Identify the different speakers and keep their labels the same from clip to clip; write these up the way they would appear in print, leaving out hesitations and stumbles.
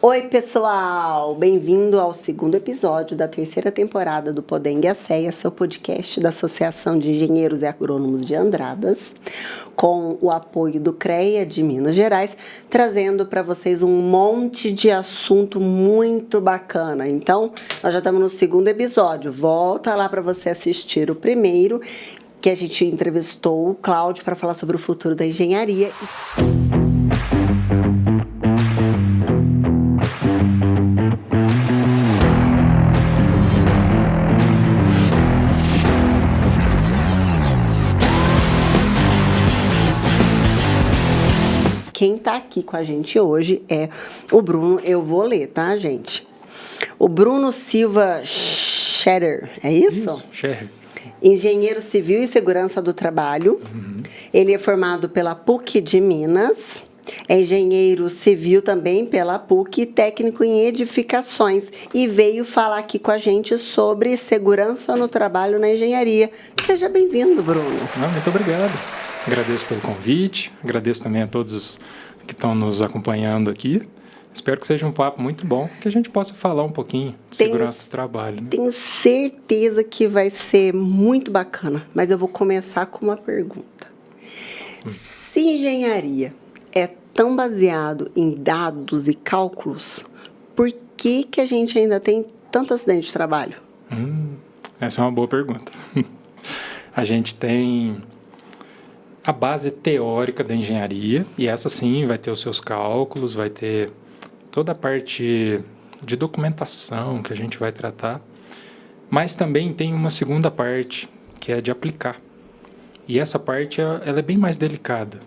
Speaker 1: Oi, pessoal! Bem-vindo ao segundo episódio da terceira temporada do Podeng Aceia, seu podcast da Associação de Engenheiros e Agrônomos de Andradas, com o apoio do CREA de Minas Gerais, trazendo para vocês um monte de assunto muito bacana. Então, nós já estamos no segundo episódio. Volta lá para você assistir o primeiro, que a gente entrevistou o Cláudio para falar sobre o futuro da engenharia. Quem está aqui com a gente hoje é o Bruno. Eu vou ler, tá, gente? O Bruno Silva Scherer, é isso?
Speaker 2: Isso, Scherer.
Speaker 1: Engenheiro Civil e Segurança do Trabalho. Ele é formado pela PUC de Minas. É engenheiro civil também pela PUC, técnico em edificações. E veio falar aqui com a gente sobre segurança no trabalho na engenharia. Seja bem-vindo, Bruno.
Speaker 2: Muito obrigado. Agradeço pelo convite, agradeço também a todos que estão nos acompanhando aqui. Espero que seja um papo muito bom, que a gente possa falar um pouquinho de segurança do trabalho. Né?
Speaker 1: Tenho certeza que vai ser muito bacana, mas eu vou começar com uma pergunta. Se engenharia é tão baseado em dados e cálculos, por que a gente ainda tem tanto acidente de trabalho?
Speaker 2: Essa é uma boa pergunta. A gente tem a base teórica da engenharia, e essa sim vai ter os seus cálculos, vai ter toda a parte de documentação que a gente vai tratar, mas também tem uma segunda parte, que é de aplicar. E essa parte ela é bem mais delicada.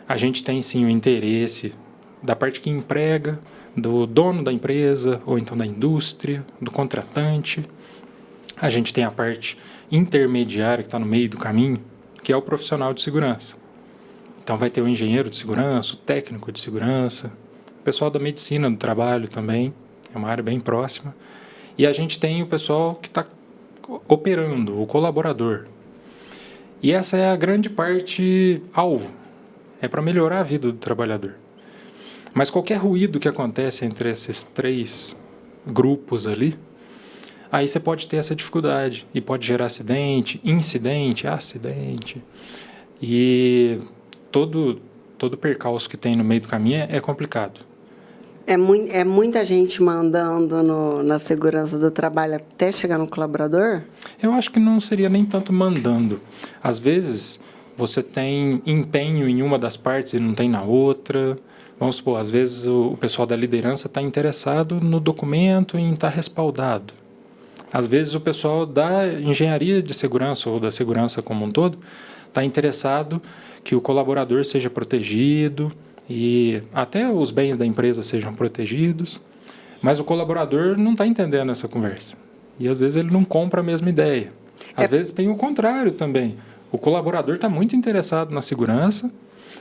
Speaker 2: A gente tem sim o interesse da parte que emprega, do dono da empresa, ou então da indústria, do contratante. A gente tem a parte intermediária que está no meio do caminho, que é o profissional de segurança. Então vai ter o engenheiro de segurança, o técnico de segurança, o pessoal da medicina do trabalho também, é uma área bem próxima. E a gente tem o pessoal que está operando, o colaborador. E essa é a grande parte alvo, é para melhorar a vida do trabalhador. Mas qualquer ruído que acontece entre esses três grupos ali, aí você pode ter essa dificuldade e pode gerar acidente, incidente, acidente. E todo percalço que tem no meio do caminho é complicado.
Speaker 1: É muita gente mandando na segurança do trabalho até chegar no colaborador?
Speaker 2: Eu acho que não seria nem tanto mandando. Às vezes, você tem empenho em uma das partes e não tem na outra. Vamos supor, às vezes o pessoal da liderança está interessado no documento e em estar respaldado. Às vezes o pessoal da engenharia de segurança ou da segurança como um todo está interessado que o colaborador seja protegido e até os bens da empresa sejam protegidos, mas o colaborador não está entendendo essa conversa. E às vezes ele não compra a mesma ideia. Às vezes tem o contrário também. O colaborador está muito interessado na segurança,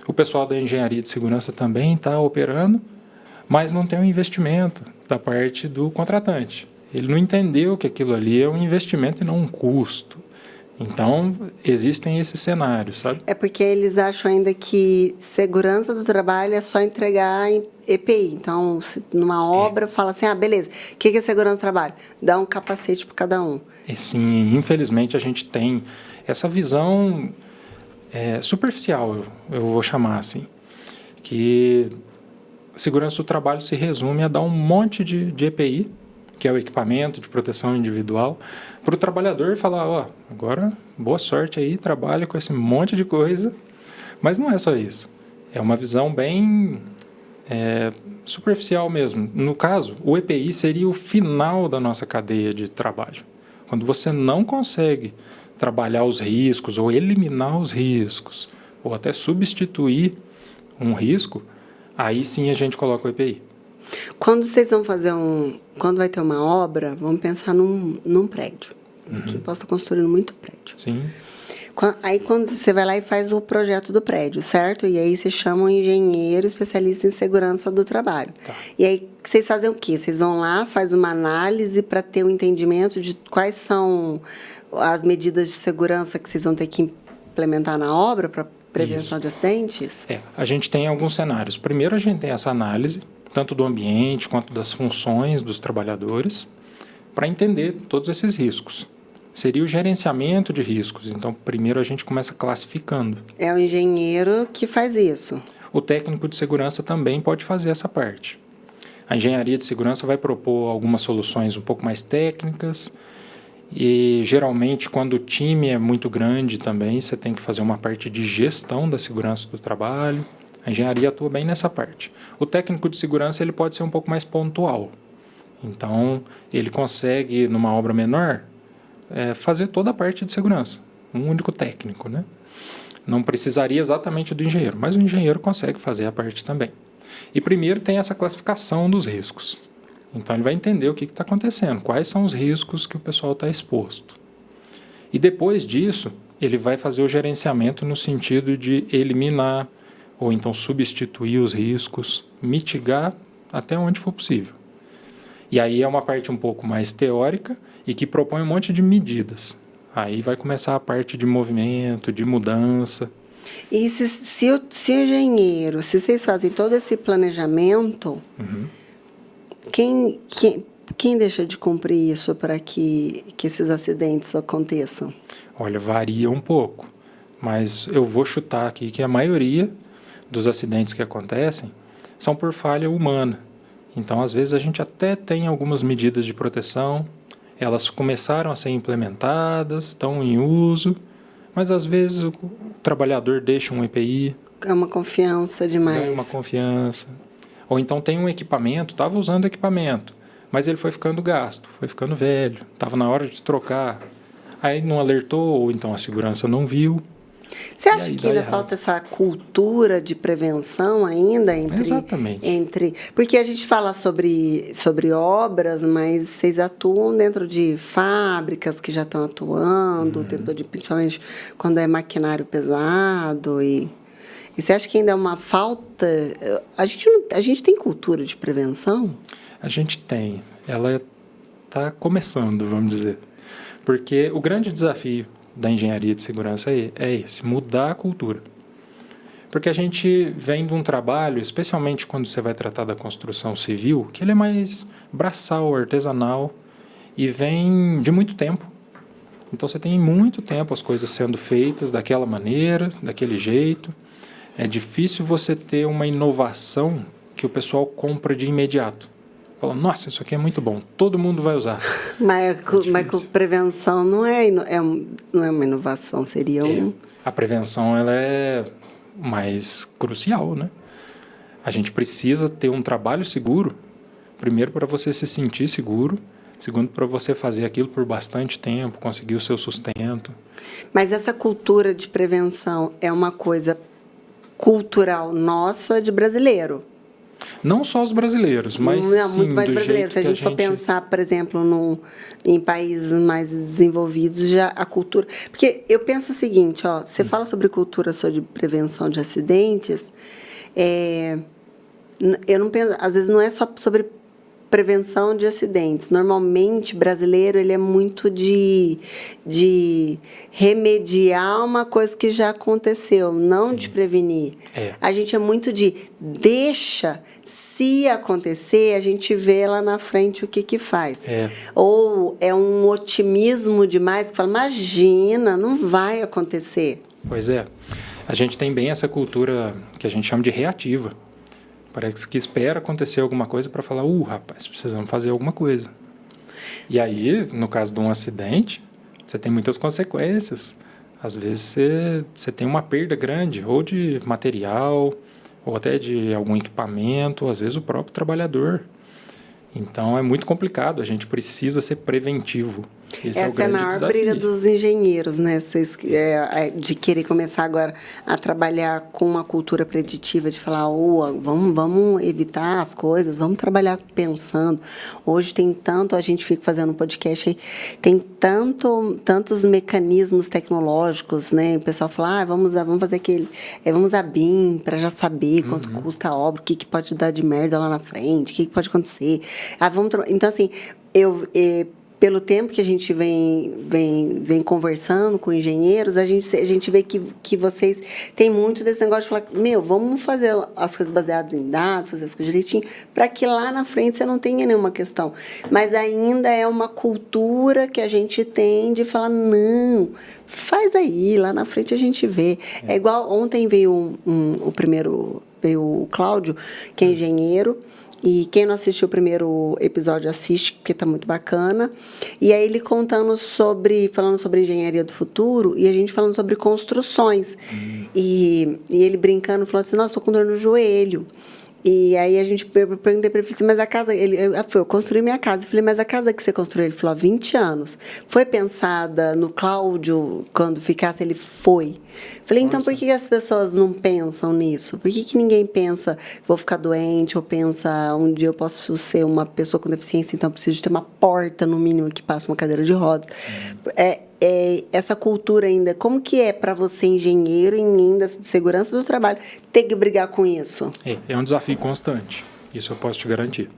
Speaker 2: o pessoal da engenharia de segurança também está operando, mas não tem um investimento da parte do contratante. Ele não entendeu que aquilo ali é um investimento e não um custo. Então, existem esses cenários, sabe?
Speaker 1: É porque eles acham ainda que segurança do trabalho é só entregar em EPI. Então, numa obra, fala assim, beleza, o que é segurança do trabalho? Dá um capacete para cada um.
Speaker 2: E sim, infelizmente a gente tem essa visão superficial, eu vou chamar assim, que segurança do trabalho se resume a dar um monte de EPI, que é o equipamento de proteção individual, para o trabalhador falar, agora boa sorte aí, trabalha com esse monte de coisa, mas não é só isso. É uma visão bem superficial mesmo. No caso, o EPI seria o final da nossa cadeia de trabalho. Quando você não consegue trabalhar os riscos ou eliminar os riscos, ou até substituir um risco, aí sim a gente coloca o EPI.
Speaker 1: Quando vocês vão fazer quando vai ter uma obra, vamos pensar num prédio. Aqui posso estar construindo muito prédio.
Speaker 2: Sim.
Speaker 1: Aí quando você vai lá e faz o projeto do prédio, certo? E aí vocês chamam um engenheiro especialista em segurança do trabalho.
Speaker 2: Tá.
Speaker 1: E aí vocês fazem o quê? Vocês vão lá, fazem uma análise para ter um entendimento de quais são as medidas de segurança que vocês vão ter que implementar na obra para prevenção de acidentes?
Speaker 2: A gente tem alguns cenários. Primeiro, a gente tem essa análise, tanto do ambiente quanto das funções dos trabalhadores, para entender todos esses riscos. Seria o gerenciamento de riscos. Então, primeiro a gente começa classificando.
Speaker 1: É o engenheiro que faz isso.
Speaker 2: O técnico de segurança também pode fazer essa parte. A engenharia de segurança vai propor algumas soluções um pouco mais técnicas e, geralmente, quando o time é muito grande também, você tem que fazer uma parte de gestão da segurança do trabalho. A engenharia atua bem nessa parte. O técnico de segurança ele pode ser um pouco mais pontual. Então, ele consegue, numa obra menor, fazer toda a parte de segurança. Um único técnico, né? Não precisaria exatamente do engenheiro, mas o engenheiro consegue fazer a parte também. E primeiro tem essa classificação dos riscos. Então ele vai entender o que está acontecendo, quais são os riscos que o pessoal está exposto. E depois disso, ele vai fazer o gerenciamento no sentido de eliminar ou então substituir os riscos, mitigar até onde for possível. E aí é uma parte um pouco mais teórica e que propõe um monte de medidas. Aí vai começar a parte de movimento, de mudança.
Speaker 1: E se o engenheiro, se vocês fazem todo esse planejamento, quem deixa de cumprir isso para que esses acidentes aconteçam?
Speaker 2: Olha, varia um pouco, mas eu vou chutar aqui que a maioria dos acidentes que acontecem são por falha humana. Então, às vezes, a gente até tem algumas medidas de proteção, elas começaram a ser implementadas, estão em uso, mas às vezes o trabalhador deixa um EPI.
Speaker 1: É uma confiança demais.
Speaker 2: É uma confiança. Ou então tem um equipamento, estava usando equipamento, mas ele foi ficando gasto, foi ficando velho, estava na hora de trocar. Aí não alertou, ou então a segurança não viu.
Speaker 1: Você acha que ainda falta essa cultura de prevenção ainda
Speaker 2: Exatamente.
Speaker 1: Porque a gente fala sobre obras, mas vocês atuam dentro de fábricas que já estão atuando, principalmente quando é maquinário pesado. E você acha que ainda é uma falta? A gente tem cultura de prevenção?
Speaker 2: A gente tem. Ela está começando, vamos dizer. Porque o grande desafio da engenharia de segurança é esse, mudar a cultura. Porque a gente vem de um trabalho, especialmente quando você vai tratar da construção civil, que ele é mais braçal, artesanal, e vem de muito tempo. Então você tem muito tempo as coisas sendo feitas daquela maneira, daquele jeito. É difícil você ter uma inovação que o pessoal compra de imediato. Fala, nossa, isso aqui é muito bom, todo mundo vai usar.
Speaker 1: Mas prevenção não é uma inovação, seria um...
Speaker 2: A prevenção ela é mais crucial, né? A gente precisa ter um trabalho seguro, primeiro para você se sentir seguro, segundo para você fazer aquilo por bastante tempo, conseguir o seu sustento.
Speaker 1: Mas essa cultura de prevenção é uma coisa cultural nossa de brasileiro?
Speaker 2: Não só os brasileiros, mas sim,
Speaker 1: muito mais
Speaker 2: do
Speaker 1: brasileiros. Se a gente for pensar, por exemplo, em países mais desenvolvidos, já a cultura... Porque eu penso o seguinte, você fala sobre cultura sobre prevenção de acidentes, eu não penso, às vezes não é só sobre prevenção de acidentes. Normalmente, brasileiro ele é muito de remediar uma coisa que já aconteceu, não de prevenir. A gente é muito de deixa, se acontecer, a gente vê lá na frente o que faz. Ou é um otimismo demais, que fala, imagina, não vai acontecer.
Speaker 2: Pois é. A gente tem bem essa cultura que a gente chama de reativa. Parece que espera acontecer alguma coisa para falar, rapaz, precisamos fazer alguma coisa. E aí, no caso de um acidente, você tem muitas consequências. Às vezes você tem uma perda grande, ou de material, ou até de algum equipamento, ou às vezes o próprio trabalhador. Então é muito complicado, a gente precisa ser preventivo. Essa é a maior desafio.
Speaker 1: Briga dos engenheiros, né? De querer começar agora a trabalhar com uma cultura preditiva, de falar, vamos evitar as coisas, vamos trabalhar pensando. Hoje tem tanto, a gente fica fazendo um podcast aí, tem tantos mecanismos tecnológicos, né? O pessoal fala, vamos fazer vamos usar BIM para já saber quanto custa a obra, o que pode dar de merda lá na frente, o que pode acontecer. Então, assim, pelo tempo que a gente vem conversando com engenheiros, a gente vê que vocês têm muito desse negócio de falar, vamos fazer as coisas baseadas em dados, fazer as coisas direitinho, para que lá na frente você não tenha nenhuma questão. Mas ainda é uma cultura que a gente tem de falar, não, faz aí, lá na frente a gente vê. É igual, ontem veio veio o Cláudio, que é engenheiro. E quem não assistiu o primeiro episódio, assiste, porque está muito bacana. E aí ele falando sobre engenharia do futuro, e a gente falando sobre construções. E ele brincando, falou assim, nossa, estou com dor no joelho. E aí eu perguntei para ele, assim, mas a casa... eu construí minha casa. Eu falei, mas a casa que você construiu? Ele falou, há 20 anos. Foi pensada no Cláudio, quando ficasse? Ele foi. Falei, então por que as pessoas não pensam nisso? Por que ninguém pensa, vou ficar doente, ou pensa, um dia eu posso ser uma pessoa com deficiência, então eu preciso ter uma porta, no mínimo, que passe uma cadeira de rodas. Essa cultura ainda, como que é para você, engenheiro em índice de segurança do trabalho, ter que brigar com isso?
Speaker 2: É um desafio constante, isso eu posso te garantir.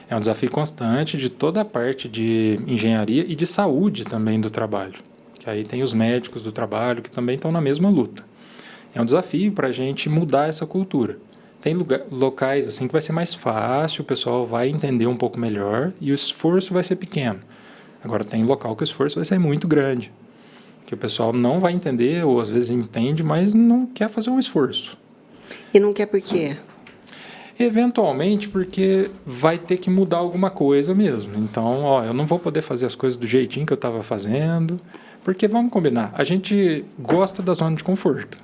Speaker 2: É um desafio constante de toda a parte de engenharia e de saúde também do trabalho. Que aí tem os médicos do trabalho que também estão na mesma luta. É um desafio para a gente mudar essa cultura. Tem locais assim que vai ser mais fácil, o pessoal vai entender um pouco melhor e o esforço vai ser pequeno. Agora, tem local que o esforço vai ser muito grande, que o pessoal não vai entender, ou às vezes entende, mas não quer fazer um esforço.
Speaker 1: E não quer por quê?
Speaker 2: Eventualmente, porque vai ter que mudar alguma coisa mesmo. Então, eu não vou poder fazer as coisas do jeitinho que eu estava fazendo, porque, vamos combinar, a gente gosta da zona de conforto.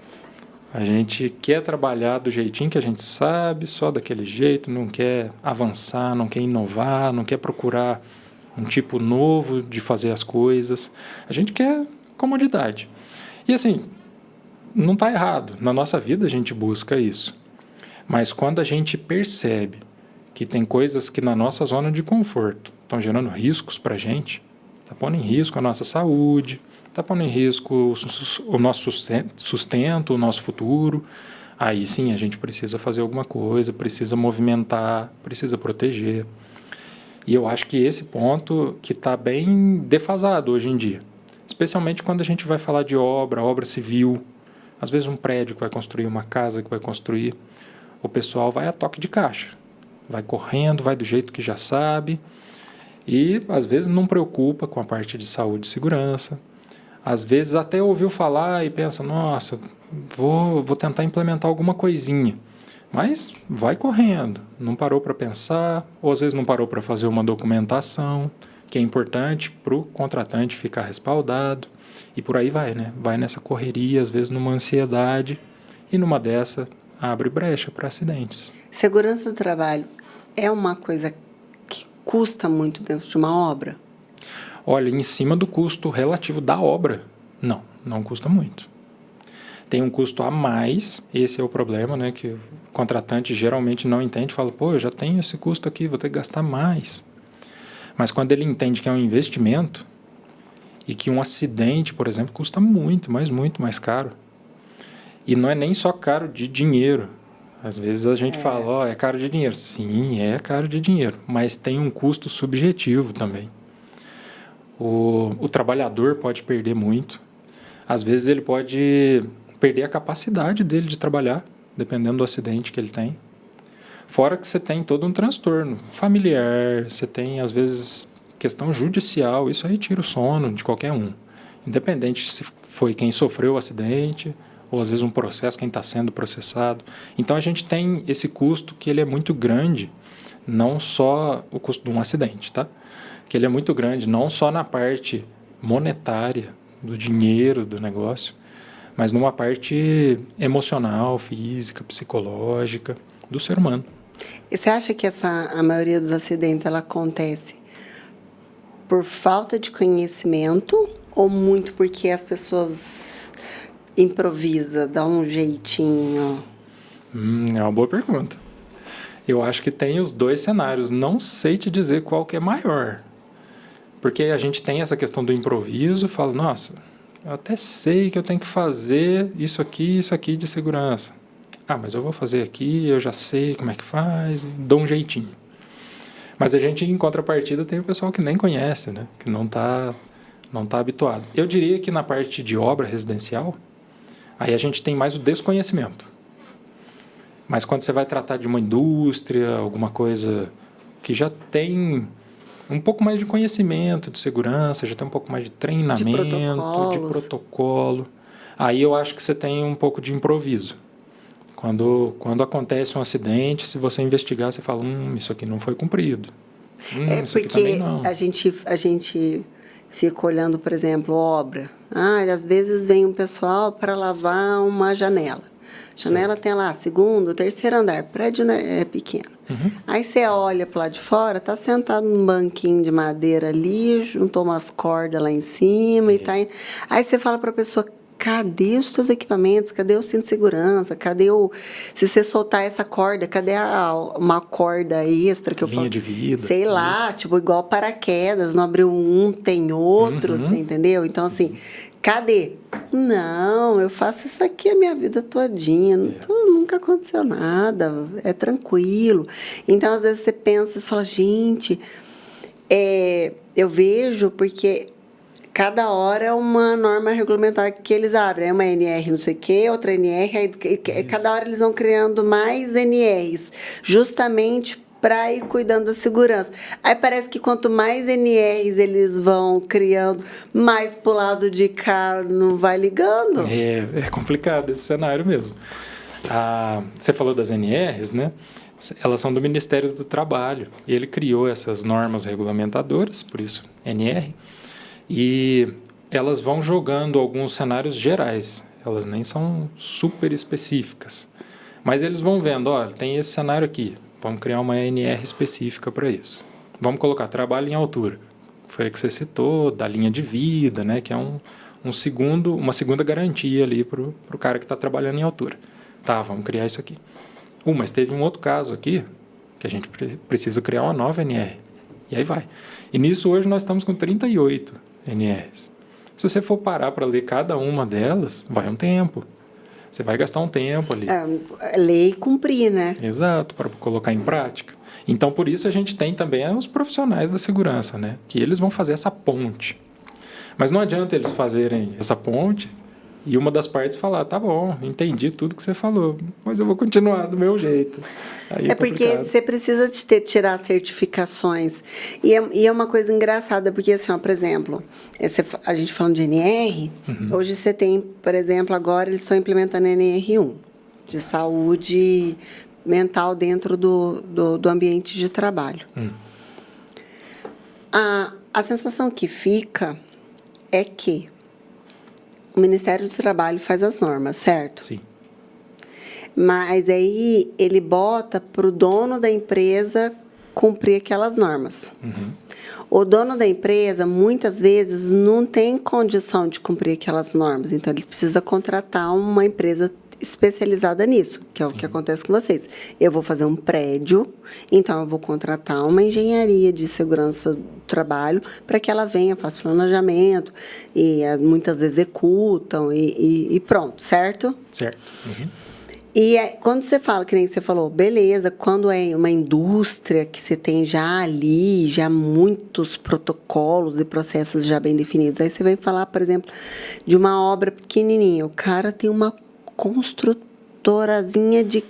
Speaker 2: A gente quer trabalhar do jeitinho que a gente sabe, só daquele jeito, não quer avançar, não quer inovar, não quer procurar um tipo novo de fazer as coisas. A gente quer comodidade. E assim, não está errado. Na nossa vida a gente busca isso. Mas quando a gente percebe que tem coisas que na nossa zona de conforto estão gerando riscos para a gente, está pondo em risco a nossa saúde, está pondo em risco o nosso sustento, o nosso futuro, aí sim a gente precisa fazer alguma coisa, precisa movimentar, precisa proteger. E eu acho que esse ponto que está bem defasado hoje em dia. Especialmente quando a gente vai falar de obra civil. Às vezes um prédio que vai construir, uma casa que vai construir. O pessoal vai a toque de caixa. Vai correndo, vai do jeito que já sabe. E às vezes não preocupa com a parte de saúde e segurança. Às vezes até ouviu falar e pensa, nossa, vou tentar implementar alguma coisinha. Mas vai correndo, não parou para pensar, ou às vezes não parou para fazer uma documentação, que é importante para o contratante ficar respaldado, e por aí vai, né? Vai nessa correria, às vezes numa ansiedade, e numa dessa abre brecha para acidentes.
Speaker 1: Segurança do trabalho é uma coisa que custa muito dentro de uma obra?
Speaker 2: Olha, em cima do custo relativo da obra, não custa muito. Tem um custo a mais, esse é o problema, né, que o contratante geralmente não entende, fala, eu já tenho esse custo aqui, vou ter que gastar mais. Mas quando ele entende que é um investimento e que um acidente, por exemplo, custa muito mais caro. E não é nem só caro de dinheiro. Às vezes a gente fala, é caro de dinheiro. Sim, é caro de dinheiro, mas tem um custo subjetivo também. O trabalhador pode perder muito. Às vezes ele pode perder a capacidade dele de trabalhar, dependendo do acidente que ele tem. Fora que você tem todo um transtorno familiar, você tem, às vezes, questão judicial, isso aí tira o sono de qualquer um. Independente se foi quem sofreu o acidente, ou às vezes um processo, quem está sendo processado. Então a gente tem esse custo que ele é muito grande, não só o custo de um acidente, tá? Que ele é muito grande, não só na parte monetária, do dinheiro do negócio, mas numa parte emocional, física, psicológica do ser humano.
Speaker 1: E você acha que a maioria dos acidentes ela acontece por falta de conhecimento ou muito porque as pessoas improvisam, dão um jeitinho?
Speaker 2: É uma boa pergunta. Eu acho que tem os dois cenários. Não sei te dizer qual que é maior. Porque a gente tem essa questão do improviso, fala, nossa, eu até sei que eu tenho que fazer isso aqui de segurança. Mas eu vou fazer aqui, eu já sei como é que faz, dou um jeitinho. Mas a gente, em contrapartida, tem o pessoal que nem conhece, né? Que não tá habituado. Eu diria que na parte de obra residencial, aí a gente tem mais o desconhecimento. Mas quando você vai tratar de uma indústria, alguma coisa que já tem um pouco mais de conhecimento de segurança, já tem um pouco mais de treinamento, de protocolo, aí eu acho que você tem um pouco de improviso. Quando acontece um acidente, se você investigar, você fala, isso aqui não foi cumprido.
Speaker 1: Isso porque aqui também não. A gente fica olhando, por exemplo, obra. Às vezes vem um pessoal para lavar uma janela. Janela tem lá, segundo, terceiro andar, prédio é pequeno. Uhum. Aí você olha para lá de fora, tá sentado num banquinho de madeira ali, juntou umas cordas lá em cima e tá. Aí você fala para a pessoa, cadê os seus equipamentos? Cadê o cinto de segurança? Cadê se você soltar essa corda, cadê uma corda extra que eu falo?
Speaker 2: Linha de vida.
Speaker 1: Sei lá, tipo, igual paraquedas, não abriu um, tem outro, você entendeu? Então, assim, cadê? Não, eu faço isso aqui a minha vida todinha, nunca aconteceu nada, é tranquilo. Então, às vezes você pensa e fala, gente, eu vejo porque cada hora é uma norma regulamentar que eles abrem. É uma NR não sei o quê, outra NR, aí cada hora eles vão criando mais NRs, justamente para ir cuidando da segurança. Aí parece que quanto mais NRs eles vão criando, mais pro lado de cá não vai ligando.
Speaker 2: É complicado esse cenário mesmo. Você falou das NRs, né? Elas são do Ministério do Trabalho. E ele criou essas normas regulamentadoras, por isso NR, e elas vão jogando alguns cenários gerais. Elas nem são super específicas. Mas eles vão vendo, tem esse cenário aqui. Vamos criar uma NR específica para isso. Vamos colocar trabalho em altura. Foi a que você citou, da linha de vida, né? Que é uma segunda garantia ali para o cara que está trabalhando em altura. Tá, vamos criar isso aqui. Mas teve um outro caso aqui que a gente precisa criar uma nova NR. E aí vai. E nisso hoje nós estamos com 38 NRs. Se você for parar para ler cada uma delas, vai um tempo. Você vai gastar um tempo ali.
Speaker 1: Ler e cumprir, né?
Speaker 2: Exato, para colocar em prática. Então, por isso a gente tem também os profissionais da segurança, né? Que eles vão fazer essa ponte. Mas não adianta eles fazerem essa ponte e uma das partes falar, tá bom, entendi tudo que você falou, mas eu vou continuar do meu jeito. Aí
Speaker 1: é porque você precisa tirar certificações. E é uma coisa engraçada, porque assim, por exemplo, a gente falando de NR, hoje você tem, por exemplo, agora eles estão implementando NR1, de saúde mental dentro do ambiente de trabalho. A sensação que fica é que o Ministério do Trabalho faz as normas, certo?
Speaker 2: Sim.
Speaker 1: Mas aí ele bota para o dono da empresa cumprir aquelas normas. O dono da empresa, muitas vezes, não tem condição de cumprir aquelas normas. Então, ele precisa contratar uma empresa especializada nisso, que é o que acontece com vocês. Eu vou fazer um prédio, então eu vou contratar uma engenharia de segurança do trabalho para que ela venha, faça planejamento, e muitas executam e pronto, certo?
Speaker 2: Certo.
Speaker 1: E quando você fala, que nem você falou, beleza, quando é uma indústria que você tem já ali, já muitos protocolos e processos já bem definidos, aí você vem falar, por exemplo, de uma obra pequenininha, o cara tem uma construtorazinha de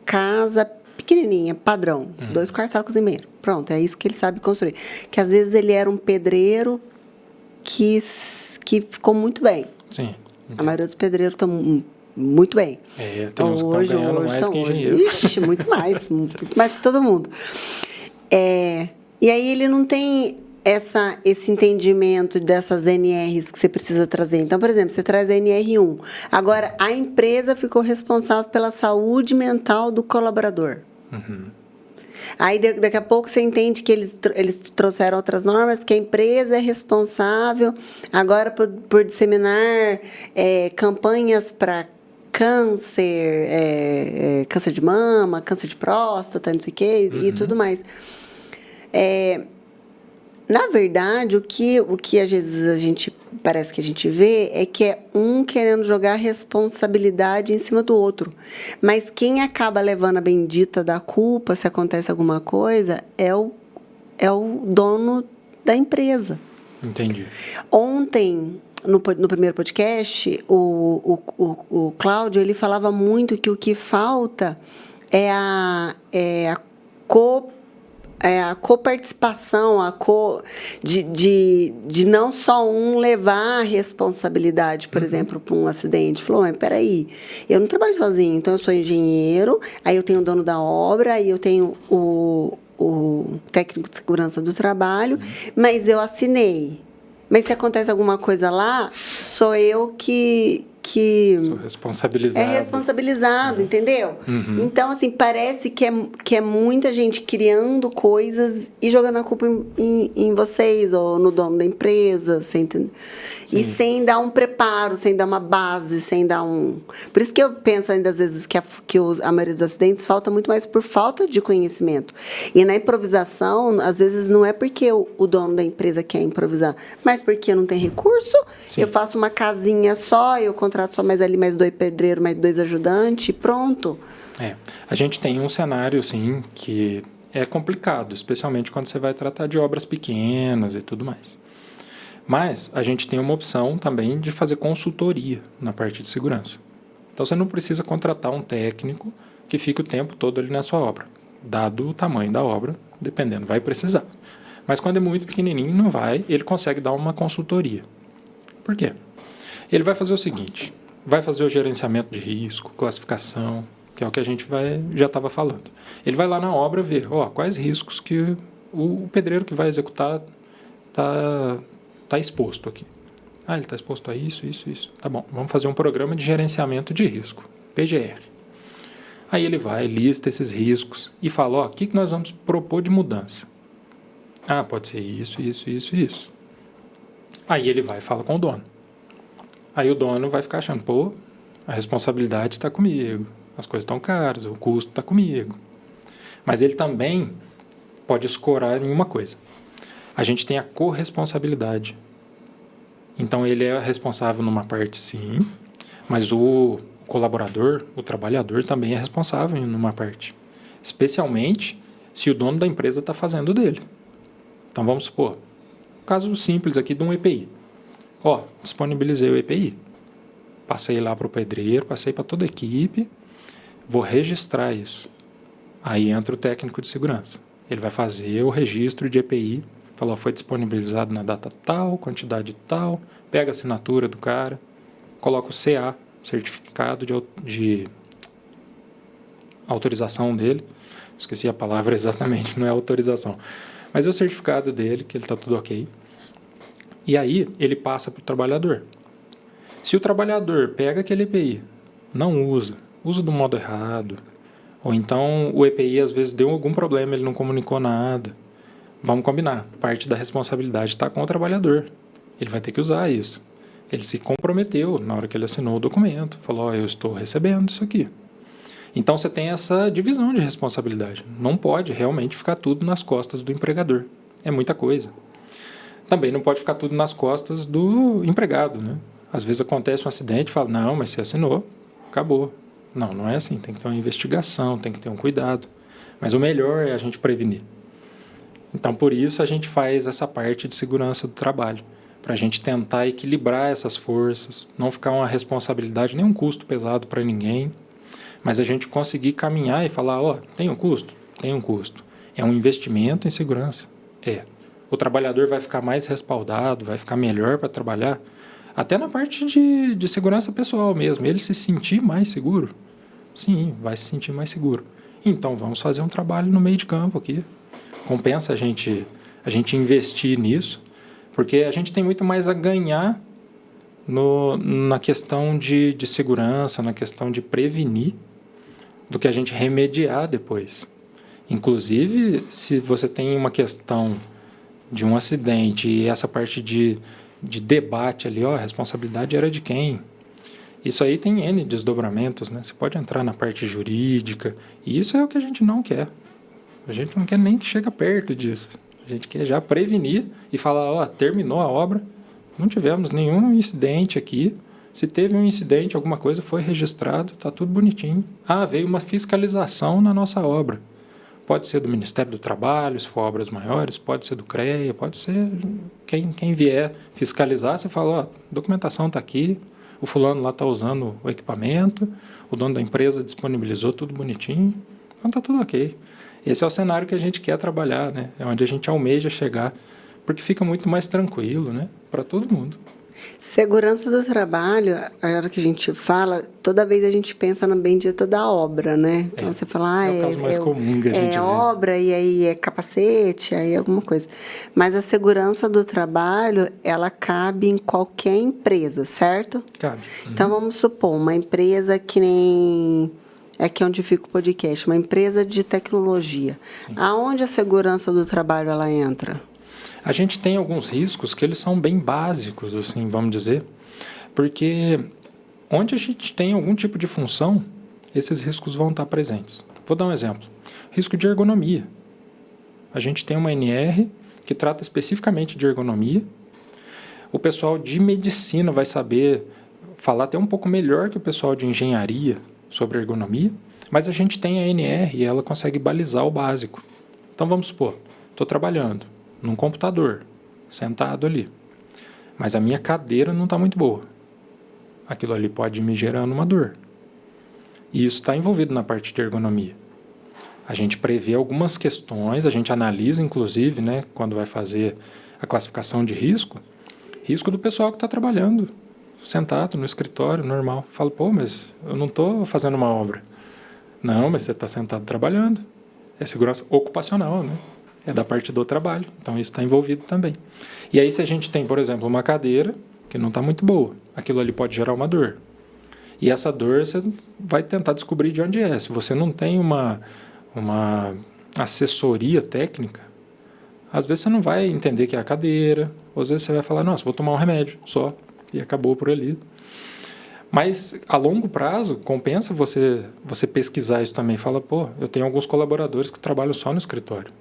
Speaker 1: casa pequenininha, padrão, 2 quartos, sala, cozinha e banheiro. Pronto, é isso que ele sabe construir. Que às vezes ele era um pedreiro que ficou muito bem.
Speaker 2: Sim.
Speaker 1: A maioria dos pedreiros estão muito bem.
Speaker 2: Tem uns que estão ganhando mais que engenheiro.
Speaker 1: Ixi, muito mais que todo mundo. E aí ele não tem esse entendimento dessas NRs que você precisa trazer. Então, por exemplo, você traz a NR1. Agora, a empresa ficou responsável pela saúde mental do colaborador. Aí, daqui a pouco, você entende que eles trouxeram outras normas, que a empresa é responsável agora por disseminar campanhas para câncer, câncer de mama, câncer de próstata, não sei o quê, e tudo mais. Na verdade, o que às vezes a gente parece que a gente vê é que é um querendo jogar a responsabilidade em cima do outro. Mas quem acaba levando a bendita da culpa se acontece alguma coisa é o dono da empresa.
Speaker 2: Entendi.
Speaker 1: Ontem, no primeiro podcast, o Cláudio, ele falava muito que o que falta é a coparticipação, de não só um levar a responsabilidade, por exemplo, por um acidente. Falou, mas peraí, eu não trabalho sozinho, então eu sou engenheiro, aí eu tenho o dono da obra, aí eu tenho o técnico de segurança do trabalho, mas eu assinei. Mas se acontece alguma coisa lá, sou eu que
Speaker 2: Sou responsabilizado.
Speaker 1: é responsabilizado, entendeu? Então, assim, parece que é muita gente criando coisas e jogando a culpa em vocês ou no dono da empresa, você entende? E sem dar um preparo, sem dar uma base, sem dar um... Por isso que eu penso ainda, às vezes, que a maioria dos acidentes falta muito mais por falta de conhecimento. E na improvisação, às vezes, não é porque o dono da empresa quer improvisar, mas porque não tem recurso.
Speaker 2: Sim.
Speaker 1: Eu faço uma casinha só, eu contrato só mais 2 pedreiros, mais 2 ajudantes, pronto.
Speaker 2: A gente tem um cenário, sim, que é complicado, especialmente quando você vai tratar de obras pequenas e tudo mais. Mas a gente tem uma opção também de fazer consultoria na parte de segurança. Então você não precisa contratar um técnico que fique o tempo todo ali na sua obra. Dado o tamanho da obra, dependendo, vai precisar. Mas quando é muito pequenininho, não vai, ele consegue dar uma consultoria. Por quê? Ele vai fazer o seguinte, vai fazer o gerenciamento de risco, classificação, que é o que a gente já estava falando. Ele vai lá na obra ver quais riscos que o pedreiro que vai executar está exposto aqui. Ele está exposto a isso. Tá bom, vamos fazer um programa de gerenciamento de risco, PGR. Aí ele vai, lista esses riscos e fala, o que nós vamos propor de mudança? Pode ser isso. Aí ele vai e fala com o dono. Aí o dono vai ficar achando, a responsabilidade está comigo, as coisas estão caras, o custo está comigo. Mas ele também pode escorar em uma coisa. A gente tem a corresponsabilidade. Então ele é responsável numa parte, sim, mas o colaborador, o trabalhador também é responsável numa parte. Especialmente se o dono da empresa está fazendo dele. Então vamos supor, um caso simples aqui de um EPI. Disponibilizei o EPI. Passei lá para o pedreiro, passei para toda a equipe, vou registrar isso. Aí entra o técnico de segurança. Ele vai fazer o registro de EPI, falou, foi disponibilizado na data tal, quantidade tal, pega a assinatura do cara, coloca o CA, certificado de autorização dele. Esqueci a palavra exatamente, não é autorização. Mas é o certificado dele, que ele está tudo ok. E aí ele passa para o trabalhador. Se o trabalhador pega aquele EPI, não usa do modo errado, ou então o EPI às vezes deu algum problema, ele não comunicou nada, vamos combinar, parte da responsabilidade está com o trabalhador. Ele vai ter que usar isso. Ele se comprometeu na hora que ele assinou o documento, falou, eu estou recebendo isso aqui. Então você tem essa divisão de responsabilidade. Não pode realmente ficar tudo nas costas do empregador. É muita coisa. Também não pode ficar tudo nas costas do empregado, né? Às vezes acontece um acidente e fala, não, mas você assinou, acabou. Não é assim, tem que ter uma investigação, tem que ter um cuidado. Mas o melhor é a gente prevenir. Então, por isso, a gente faz essa parte de segurança do trabalho, para a gente tentar equilibrar essas forças, não ficar uma responsabilidade, nem um custo pesado para ninguém, mas a gente conseguir caminhar e falar, tem um custo? Tem um custo. É um investimento em segurança? O trabalhador vai ficar mais respaldado, vai ficar melhor para trabalhar, até na parte de segurança pessoal mesmo, ele se sentir mais seguro. Sim, vai se sentir mais seguro. Então, vamos fazer um trabalho no meio de campo aqui. Compensa a gente investir nisso, porque a gente tem muito mais a ganhar na questão de segurança, na questão de prevenir, do que a gente remediar depois. Inclusive, se você tem uma questão de um acidente e essa parte de debate ali, a responsabilidade era de quem? Isso aí tem N desdobramentos, né? Você pode entrar na parte jurídica, e isso é o que a gente não quer. A gente não quer nem que chegue perto disso. A gente quer já prevenir e falar, ó, terminou a obra, não tivemos nenhum incidente aqui. Se teve um incidente, alguma coisa foi registrado, está tudo bonitinho. Ah, veio uma fiscalização na nossa obra. Pode ser do Ministério do Trabalho, se for obras maiores, pode ser do CREA, pode ser quem vier fiscalizar, você fala, ó, a documentação está aqui, o fulano lá está usando o equipamento, o dono da empresa disponibilizou tudo bonitinho, então está tudo ok. Esse é o cenário que a gente quer trabalhar, né? É onde a gente almeja chegar, porque fica muito mais tranquilo, né? Para todo mundo.
Speaker 1: Segurança do trabalho, a hora que a gente fala, toda vez a gente pensa na bendita da obra, né? Então você fala,
Speaker 2: é o caso mais comum que a gente vê.
Speaker 1: Obra e aí é capacete, aí é alguma coisa. Mas a segurança do trabalho, ela cabe em qualquer empresa, certo?
Speaker 2: Cabe.
Speaker 1: Então vamos supor, uma empresa que nem... É aqui onde fica o podcast, uma empresa de tecnologia. Sim. Aonde a segurança do trabalho ela entra?
Speaker 2: A gente tem alguns riscos que eles são bem básicos, assim, vamos dizer, porque onde a gente tem algum tipo de função, esses riscos vão estar presentes. Vou dar um exemplo. Risco de ergonomia. A gente tem uma NR que trata especificamente de ergonomia. O pessoal de medicina vai saber falar até um pouco melhor que o pessoal de engenharia sobre ergonomia, mas a gente tem a NR e ela consegue balizar o básico. Então vamos supor, estou trabalhando num computador, sentado ali, mas a minha cadeira não está muito boa. Aquilo ali pode me gerando uma dor. E isso está envolvido na parte de ergonomia. A gente prevê algumas questões, a gente analisa, inclusive, né, quando vai fazer a classificação de risco do pessoal que está trabalhando sentado no escritório normal. Falo, pô, mas eu não estou fazendo uma obra. Não, mas você está sentado trabalhando. É segurança ocupacional, né? É da parte do trabalho. Então, isso está envolvido também. E aí, se a gente tem, por exemplo, uma cadeira que não está muito boa, aquilo ali pode gerar uma dor. E essa dor, você vai tentar descobrir de onde é. Se você não tem uma assessoria técnica, às vezes você não vai entender que é a cadeira, ou às vezes você vai falar, nossa, vou tomar um remédio só, e acabou por ali. Mas, a longo prazo, compensa você pesquisar isso também. Fala, pô, eu tenho alguns colaboradores que trabalham só no escritório.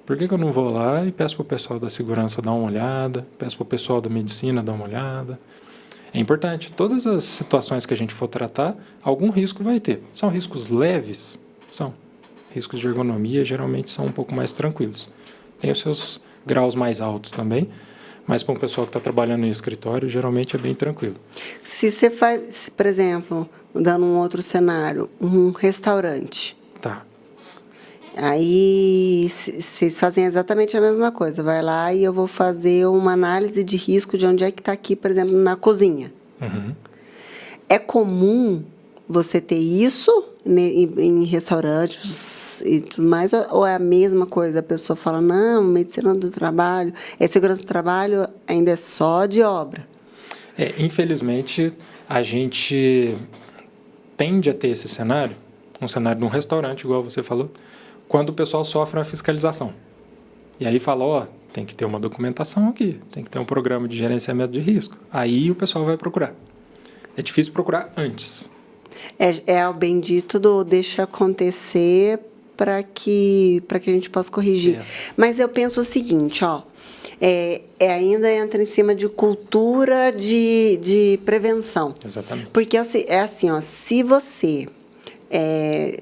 Speaker 2: Por que eu não vou lá e peço para o pessoal da segurança dar uma olhada, peço para o pessoal da medicina dar uma olhada? É importante. Todas as situações que a gente for tratar, algum risco vai ter. São riscos leves? São. Riscos de ergonomia geralmente são um pouco mais tranquilos. Tem os seus graus mais altos também, mas para um pessoal que está trabalhando em escritório, geralmente é bem tranquilo.
Speaker 1: Se você faz, por exemplo, dando um outro cenário, um restaurante.
Speaker 2: Tá.
Speaker 1: Aí vocês fazem exatamente a mesma coisa. Vai lá e eu vou fazer uma análise de risco de onde é que está aqui, por exemplo, na cozinha.
Speaker 2: Uhum.
Speaker 1: É comum você ter isso em restaurantes e tudo mais? Ou é a mesma coisa? A pessoa fala, não, medicina do trabalho, segurança do trabalho ainda é só de obra.
Speaker 2: Infelizmente, a gente tende a ter esse cenário, um cenário de um restaurante, igual você falou, quando o pessoal sofre uma fiscalização. E aí fala, ó, tem que ter uma documentação aqui, tem que ter um programa de gerenciamento de risco. Aí o pessoal vai procurar. É difícil procurar antes.
Speaker 1: É o bendito do deixa acontecer para que a gente possa corrigir. Mas eu penso o seguinte, ó, ainda entra em cima de cultura de prevenção.
Speaker 2: Exatamente.
Speaker 1: Porque é assim, ó, se você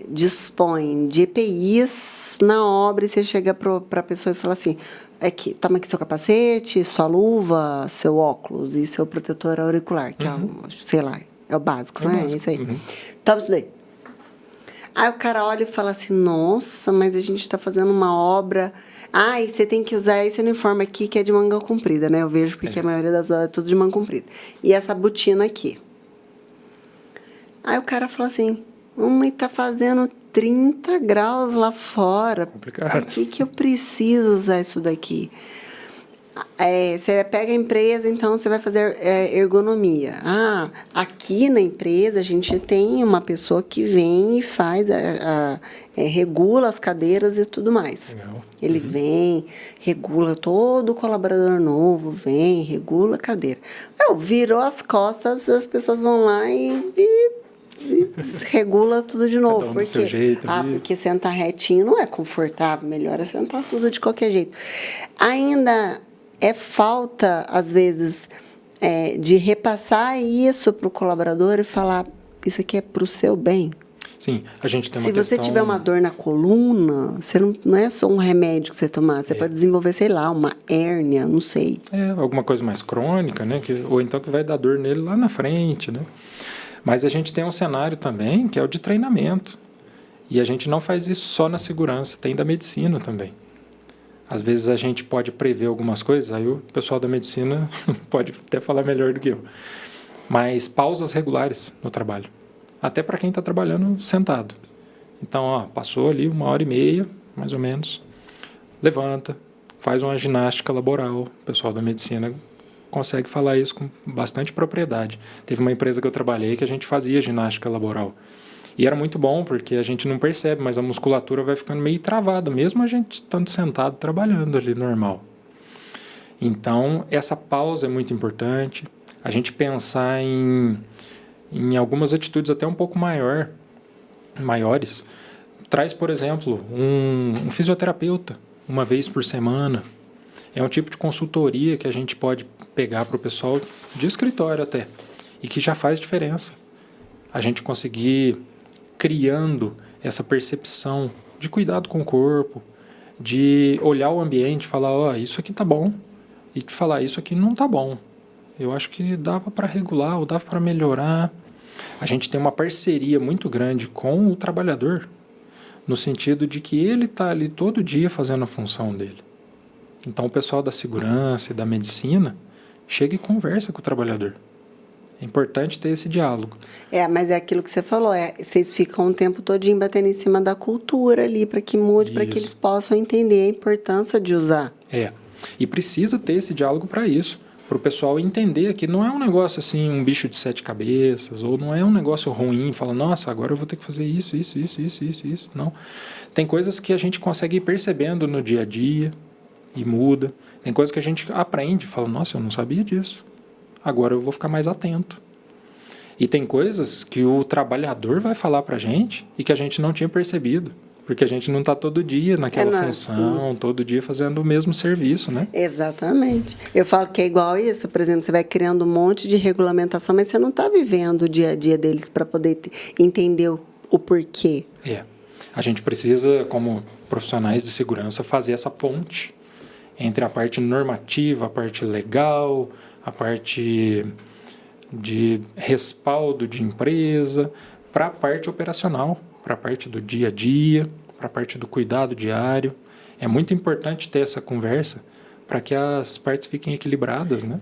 Speaker 1: dispõe de EPIs na obra e você chega para a pessoa e fala assim, toma aqui seu capacete, sua luva, seu óculos e seu protetor auricular, que sei lá, é o básico, né? É isso aí.
Speaker 2: Uhum.
Speaker 1: Toma isso daí. Aí o cara olha e fala assim, nossa, mas a gente está fazendo uma obra... e você tem que usar esse uniforme aqui que é de manga comprida, né? Eu vejo porque a maioria das obras é tudo de manga comprida. E essa botina aqui. Aí o cara fala assim, mas tá fazendo 30 graus lá fora.
Speaker 2: Complicado.
Speaker 1: Por que eu preciso usar isso daqui? Você pega a empresa, então você vai fazer ergonomia. Aqui na empresa a gente tem uma pessoa que vem e faz, regula as cadeiras e tudo mais.
Speaker 2: Legal.
Speaker 1: Ele vem, regula, todo colaborador novo vem, regula a cadeira. Virou as costas, as pessoas vão lá e e desregula tudo de novo.
Speaker 2: Cada um do seu jeito ali.
Speaker 1: Porque sentar retinho não é confortável, melhor é sentar tudo de qualquer jeito. Ainda é falta, às vezes, de repassar isso para o colaborador e falar, isso aqui é para o seu bem.
Speaker 2: Sim, a gente tem uma
Speaker 1: Se
Speaker 2: questão...
Speaker 1: você tiver uma dor na coluna, você não é só um remédio que você tomar, você pode desenvolver, sei lá, uma hérnia, não sei.
Speaker 2: Alguma coisa mais crônica, né? Ou então que vai dar dor nele lá na frente, né? Mas a gente tem um cenário também que é o de treinamento. E a gente não faz isso só na segurança, tem da medicina também. Às vezes a gente pode prever algumas coisas, aí o pessoal da medicina pode até falar melhor do que eu. Mas pausas regulares no trabalho. Até para quem está trabalhando sentado. Então, passou ali 1h30, mais ou menos, levanta, faz uma ginástica laboral. O pessoal da medicina consegue falar isso com bastante propriedade. Teve uma empresa que eu trabalhei que a gente fazia ginástica laboral. E era muito bom, porque a gente não percebe, mas a musculatura vai ficando meio travada, mesmo a gente estando sentado, trabalhando ali normal. Então, essa pausa é muito importante. A gente pensar em algumas atitudes até um pouco maiores. Traz, por exemplo, um fisioterapeuta uma vez por semana. É um tipo de consultoria que a gente pode pegar para o pessoal de escritório até, e que já faz diferença. A gente conseguir criando essa percepção de cuidado com o corpo, de olhar o ambiente e falar, isso aqui tá bom, e de falar, isso aqui não tá bom. Eu acho que dava para regular ou dava para melhorar. A gente tem uma parceria muito grande com o trabalhador, no sentido de que ele está ali todo dia fazendo a função dele. Então, o pessoal da segurança e da medicina chega e conversa com o trabalhador. É importante ter esse diálogo.
Speaker 1: Mas é aquilo que você falou, vocês ficam o tempo todinho batendo em cima da cultura ali, para que mude, para que eles possam entender a importância de usar.
Speaker 2: E precisa ter esse diálogo para isso. Para o pessoal entender que não é um negócio assim, um bicho de 7 cabeças, ou não é um negócio ruim, fala, nossa, agora eu vou ter que fazer isso. Não. Tem coisas que a gente consegue ir percebendo no dia a dia e muda. Tem coisas que a gente aprende, fala, nossa, eu não sabia disso. Agora eu vou ficar mais atento. E tem coisas que o trabalhador vai falar para a gente e que a gente não tinha percebido. Porque a gente não está todo dia naquela função, todo dia fazendo o mesmo serviço, né?
Speaker 1: Exatamente. Eu falo que é igual isso, por exemplo, você vai criando um monte de regulamentação, mas você não está vivendo o dia a dia deles para poder entender o porquê.
Speaker 2: A gente precisa, como profissionais de segurança, fazer essa ponte entre a parte normativa, a parte legal, a parte de respaldo de empresa, para a parte operacional, para a parte do dia a dia, para a parte do cuidado diário. É muito importante ter essa conversa para que as partes fiquem equilibradas, né?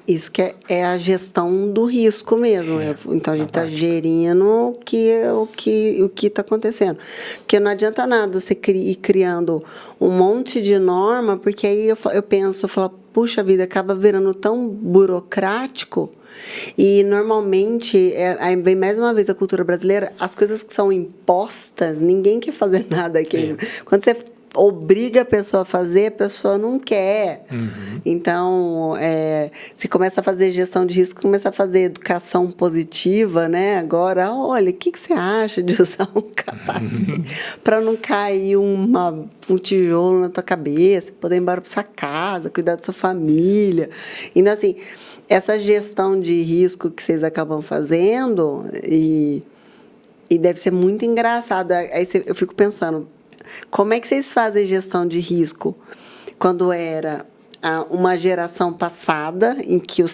Speaker 1: Isso que é a gestão do risco mesmo. Então, a gente está gerindo o que está acontecendo. Porque não adianta nada você ir criando um monte de norma, porque aí eu falo, puxa vida, acaba virando tão burocrático. E, normalmente, aí vem mais uma vez a cultura brasileira, as coisas que são impostas, ninguém quer fazer nada aqui. Quando você obriga a pessoa a fazer, a pessoa não quer. Então, se começa a fazer gestão de risco, começa a fazer educação positiva, né? Agora, olha, o que você acha de usar um capacete para não cair um tijolo na tua cabeça, poder ir embora para sua casa, cuidar da sua família. Então, assim, essa gestão de risco que vocês acabam fazendo, e deve ser muito engraçado. Aí eu fico pensando, como é que vocês fazem gestão de risco quando era uma geração passada, em que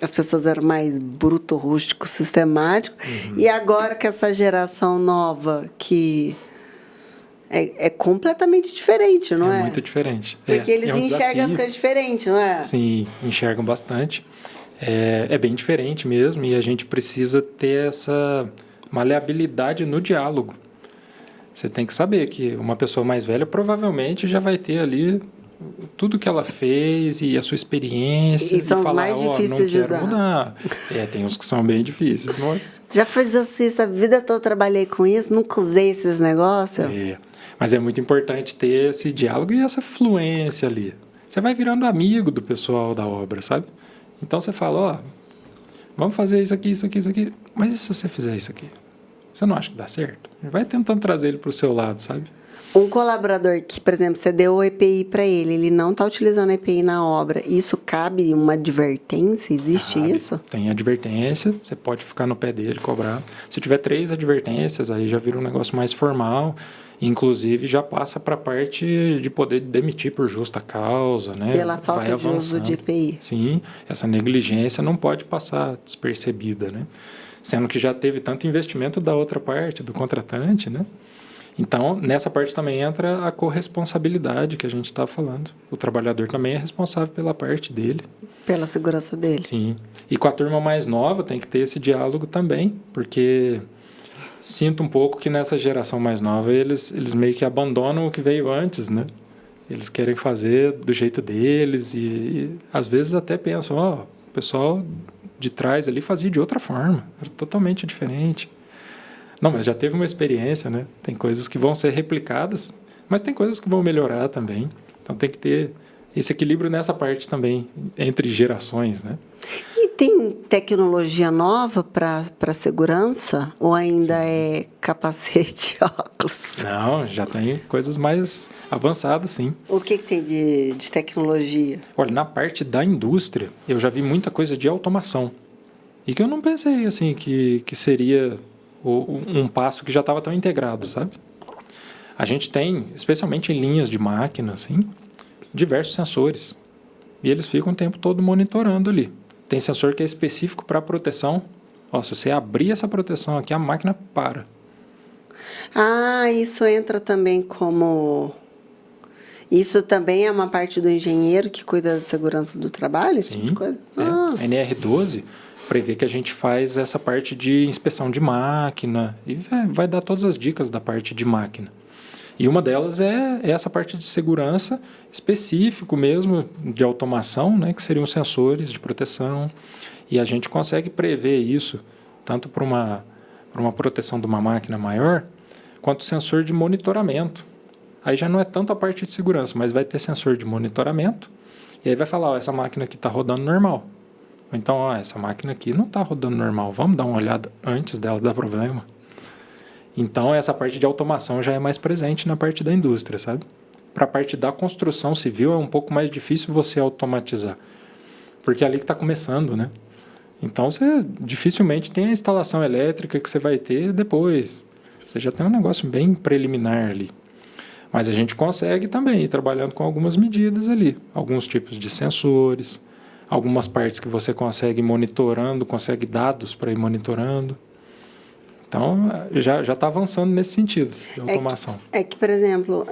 Speaker 1: as pessoas eram mais bruto, rústico, sistemático, e agora que essa geração nova, que é completamente diferente, não é?
Speaker 2: É muito diferente.
Speaker 1: Porque eles enxergam as coisas diferentes, não é?
Speaker 2: Sim, enxergam bastante. É bem diferente mesmo, e a gente precisa ter essa maleabilidade no diálogo. Você tem que saber que uma pessoa mais velha provavelmente já vai ter ali tudo que ela fez e a sua experiência.
Speaker 1: E são os
Speaker 2: falar,
Speaker 1: mais difíceis de usar.
Speaker 2: Mudar. Tem uns que são bem difíceis. Nossa.
Speaker 1: Já fiz assim, a vida toda eu trabalhei com isso, nunca usei esses negócios.
Speaker 2: Mas é muito importante ter esse diálogo e essa fluência ali. Você vai virando amigo do pessoal da obra, sabe? Então você fala, vamos fazer isso aqui, isso aqui, isso aqui. Mas e se você fizer isso aqui? Você não acha que dá certo? Vai tentando trazer ele para o seu lado, sabe?
Speaker 1: Um colaborador que, por exemplo, você deu o EPI para ele não está utilizando a EPI na obra, isso cabe uma advertência? Existe isso?
Speaker 2: Tem advertência, você pode ficar no pé dele, cobrar. Se tiver 3 advertências, aí já vira um negócio mais formal, inclusive já passa para a parte de poder demitir por justa causa, né?
Speaker 1: Pela falta de uso de EPI.
Speaker 2: Sim, essa negligência não pode passar despercebida, né? Sendo que já teve tanto investimento da outra parte, do contratante, né? Então, nessa parte também entra a corresponsabilidade que a gente está falando. O trabalhador também é responsável pela parte dele.
Speaker 1: Pela segurança dele.
Speaker 2: Sim. E com a turma mais nova tem que ter esse diálogo também, porque sinto um pouco que nessa geração mais nova eles meio que abandonam o que veio antes, né? Eles querem fazer do jeito deles e às vezes até pensam, o pessoal de trás ali fazia de outra forma, era totalmente diferente. Não, mas já teve uma experiência, né? Tem coisas que vão ser replicadas, mas tem coisas que vão melhorar também. Então tem que ter esse equilíbrio nessa parte também, entre gerações, né?
Speaker 1: E tem tecnologia nova para segurança? Ou ainda é capacete, óculos?
Speaker 2: Não, já tem coisas mais avançadas, sim.
Speaker 1: O que tem de tecnologia?
Speaker 2: Olha, na parte da indústria, eu já vi muita coisa de automação. E que eu não pensei, assim, que seria um passo que já estava tão integrado, sabe? A gente tem, especialmente em linhas de máquina, assim, diversos sensores. E eles ficam o tempo todo monitorando ali. Tem sensor que é específico para proteção. Se você abrir essa proteção aqui, a máquina para.
Speaker 1: Ah, isso entra também como... Isso também é uma parte do engenheiro que cuida da segurança do trabalho, esse tipo de coisa?
Speaker 2: A NR12 prevê que a gente faz essa parte de inspeção de máquina e vai dar todas as dicas da parte de máquina. E uma delas é essa parte de segurança específico mesmo, de automação, né, que seriam sensores de proteção. E a gente consegue prever isso, tanto para uma proteção de uma máquina maior, quanto sensor de monitoramento. Aí já não é tanto a parte de segurança, mas vai ter sensor de monitoramento, e aí vai falar, essa máquina aqui está rodando normal. Ou então, essa máquina aqui não está rodando normal, vamos dar uma olhada antes dela dar problema. Então, essa parte de automação já é mais presente na parte da indústria, sabe? Para a parte da construção civil é um pouco mais difícil você automatizar, porque é ali que está começando, né? Então, você dificilmente tem a instalação elétrica que você vai ter depois. Você já tem um negócio bem preliminar ali. Mas a gente consegue também ir trabalhando com algumas medidas ali, alguns tipos de sensores, algumas partes que você consegue ir monitorando, consegue dados para ir monitorando. Então, já está avançando nesse sentido de automação.
Speaker 1: É que, por exemplo,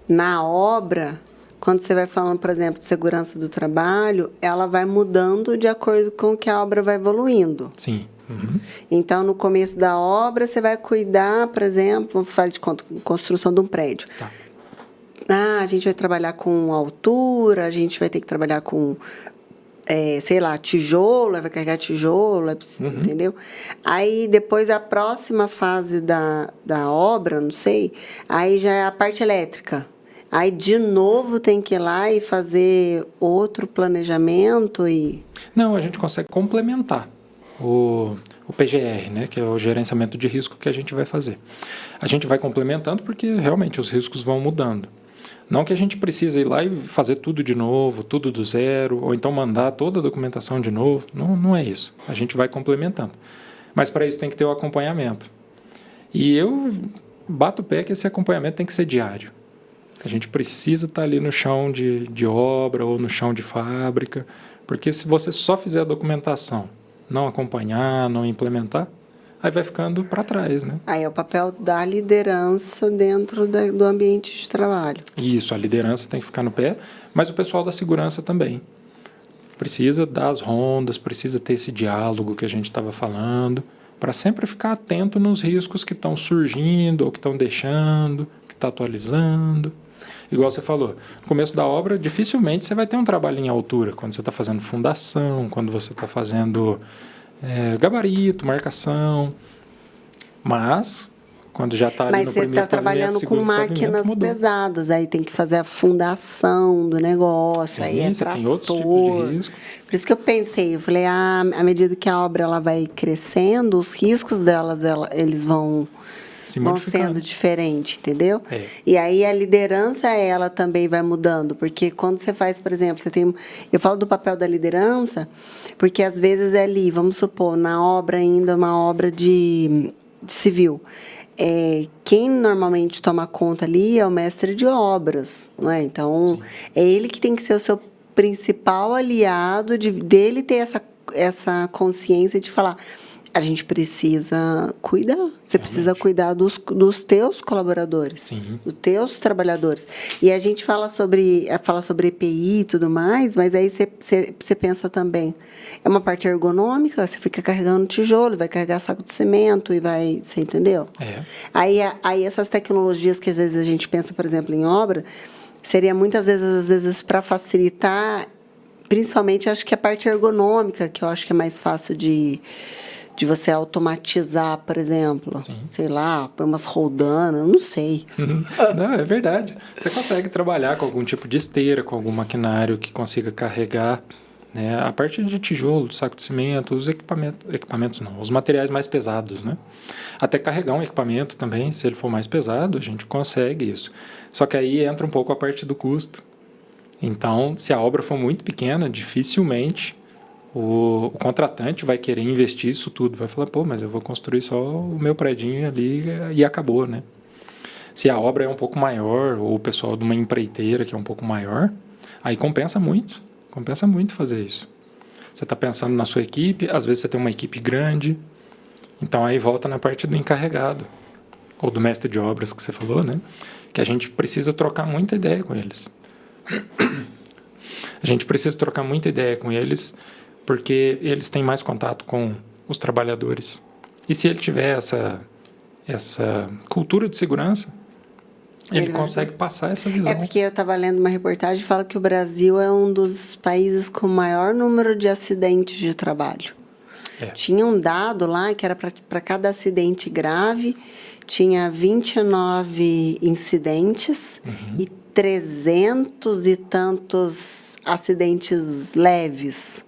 Speaker 1: na obra, quando você vai falando, por exemplo, de segurança do trabalho, ela vai mudando de acordo com que a obra vai evoluindo.
Speaker 2: Sim. Uhum.
Speaker 1: Então, no começo da obra, você vai cuidar, por exemplo, faz de construção de um prédio.
Speaker 2: Tá.
Speaker 1: A gente vai trabalhar com altura, a gente vai ter que trabalhar com, sei lá, tijolo, vai carregar tijolo, entendeu? Aí, depois, a próxima fase da obra, não sei, aí já é a parte elétrica. Aí, de novo, tem que ir lá e fazer outro planejamento e...
Speaker 2: Não, a gente consegue complementar o PGR, né, que é o gerenciamento de risco que a gente vai fazer. A gente vai complementando porque realmente os riscos vão mudando. Não que a gente precise ir lá e fazer tudo de novo, tudo do zero, ou então mandar toda a documentação de novo. Não é isso. A gente vai complementando. Mas para isso tem que ter o acompanhamento. E eu bato o pé que esse acompanhamento tem que ser diário. A gente precisa estar ali no chão de obra ou no chão de fábrica, porque se você só fizer a documentação, não acompanhar, não implementar, aí vai ficando para trás, né?
Speaker 1: Aí é o papel da liderança dentro do ambiente de trabalho.
Speaker 2: Isso, a liderança tem que ficar no pé, mas o pessoal da segurança também. Precisa dar as rondas, precisa ter esse diálogo que a gente estava falando, para sempre ficar atento nos riscos que estão surgindo ou que estão deixando, que está atualizando. Igual você falou, no começo da obra, dificilmente você vai ter um trabalho em altura, quando você está fazendo fundação, quando você está fazendo gabarito, marcação. Mas, Quando já está ali
Speaker 1: Mas
Speaker 2: no
Speaker 1: você
Speaker 2: primeiro
Speaker 1: está trabalhando
Speaker 2: pavimento,
Speaker 1: com
Speaker 2: segundo
Speaker 1: máquinas
Speaker 2: pavimento, mudou.
Speaker 1: pesadas, aí tem que fazer a fundação do negócio, aí é
Speaker 2: Sim, você
Speaker 1: trator.
Speaker 2: tem outros tipos de risco.
Speaker 1: Por isso que eu pensei, eu falei, à medida que a obra ela vai crescendo, os riscos delas, eles vão
Speaker 2: Se
Speaker 1: sendo
Speaker 2: modificando.
Speaker 1: diferentes, entendeu?
Speaker 2: É.
Speaker 1: E aí a liderança, ela também vai mudando, porque quando você faz, por exemplo, eu falo do papel da liderança, porque às vezes é ali, vamos supor, na obra ainda, uma obra de civil. Quem normalmente toma conta ali é o mestre de obras, não é? Então, é ele que tem que ser o seu principal aliado, dele ter essa consciência de falar, a gente precisa cuidar. Você precisa cuidar dos teus colaboradores,
Speaker 2: Sim.
Speaker 1: dos teus trabalhadores. E a gente fala sobre EPI e tudo mais, mas aí você pensa também, é uma parte ergonômica, você fica carregando tijolo, vai carregar saco de cimento e vai, você entendeu? Aí essas tecnologias que às vezes a gente pensa, por exemplo, em obra, seria muitas vezes, às vezes, para facilitar, principalmente, acho que a parte ergonômica, que eu acho que é mais fácil de você automatizar, por exemplo.
Speaker 2: Sim.
Speaker 1: Sei lá, põe umas roldanas, não sei.
Speaker 2: Não, é verdade. Você consegue trabalhar com algum tipo de esteira, com algum maquinário que consiga carregar, né, a partir de tijolo, saco de cimento, os equipamentos não, os materiais mais pesados, né? Até carregar um equipamento também, se ele for mais pesado, a gente consegue isso. Só que aí entra um pouco a parte do custo. Então, se a obra for muito pequena, dificilmente o contratante vai querer investir isso tudo. Vai falar, pô, mas eu vou construir só o meu predinho ali e acabou, né? Se a obra é um pouco maior, ou o pessoal de uma empreiteira que é um pouco maior, aí compensa muito fazer isso. Você está pensando na sua equipe, às vezes você tem uma equipe grande, então aí volta na parte do encarregado, ou do mestre de obras que você falou, né? Que a gente precisa trocar muita ideia com eles. A gente precisa trocar muita ideia com eles, porque eles têm mais contato com os trabalhadores. E se ele tiver essa cultura de segurança, ele consegue passar essa visão.
Speaker 1: É porque eu estava lendo uma reportagem que fala que o Brasil é um dos países com o maior número de acidentes de trabalho. Tinha um dado lá que era para cada acidente grave, tinha 29 incidentes e 300 e tantos acidentes leves.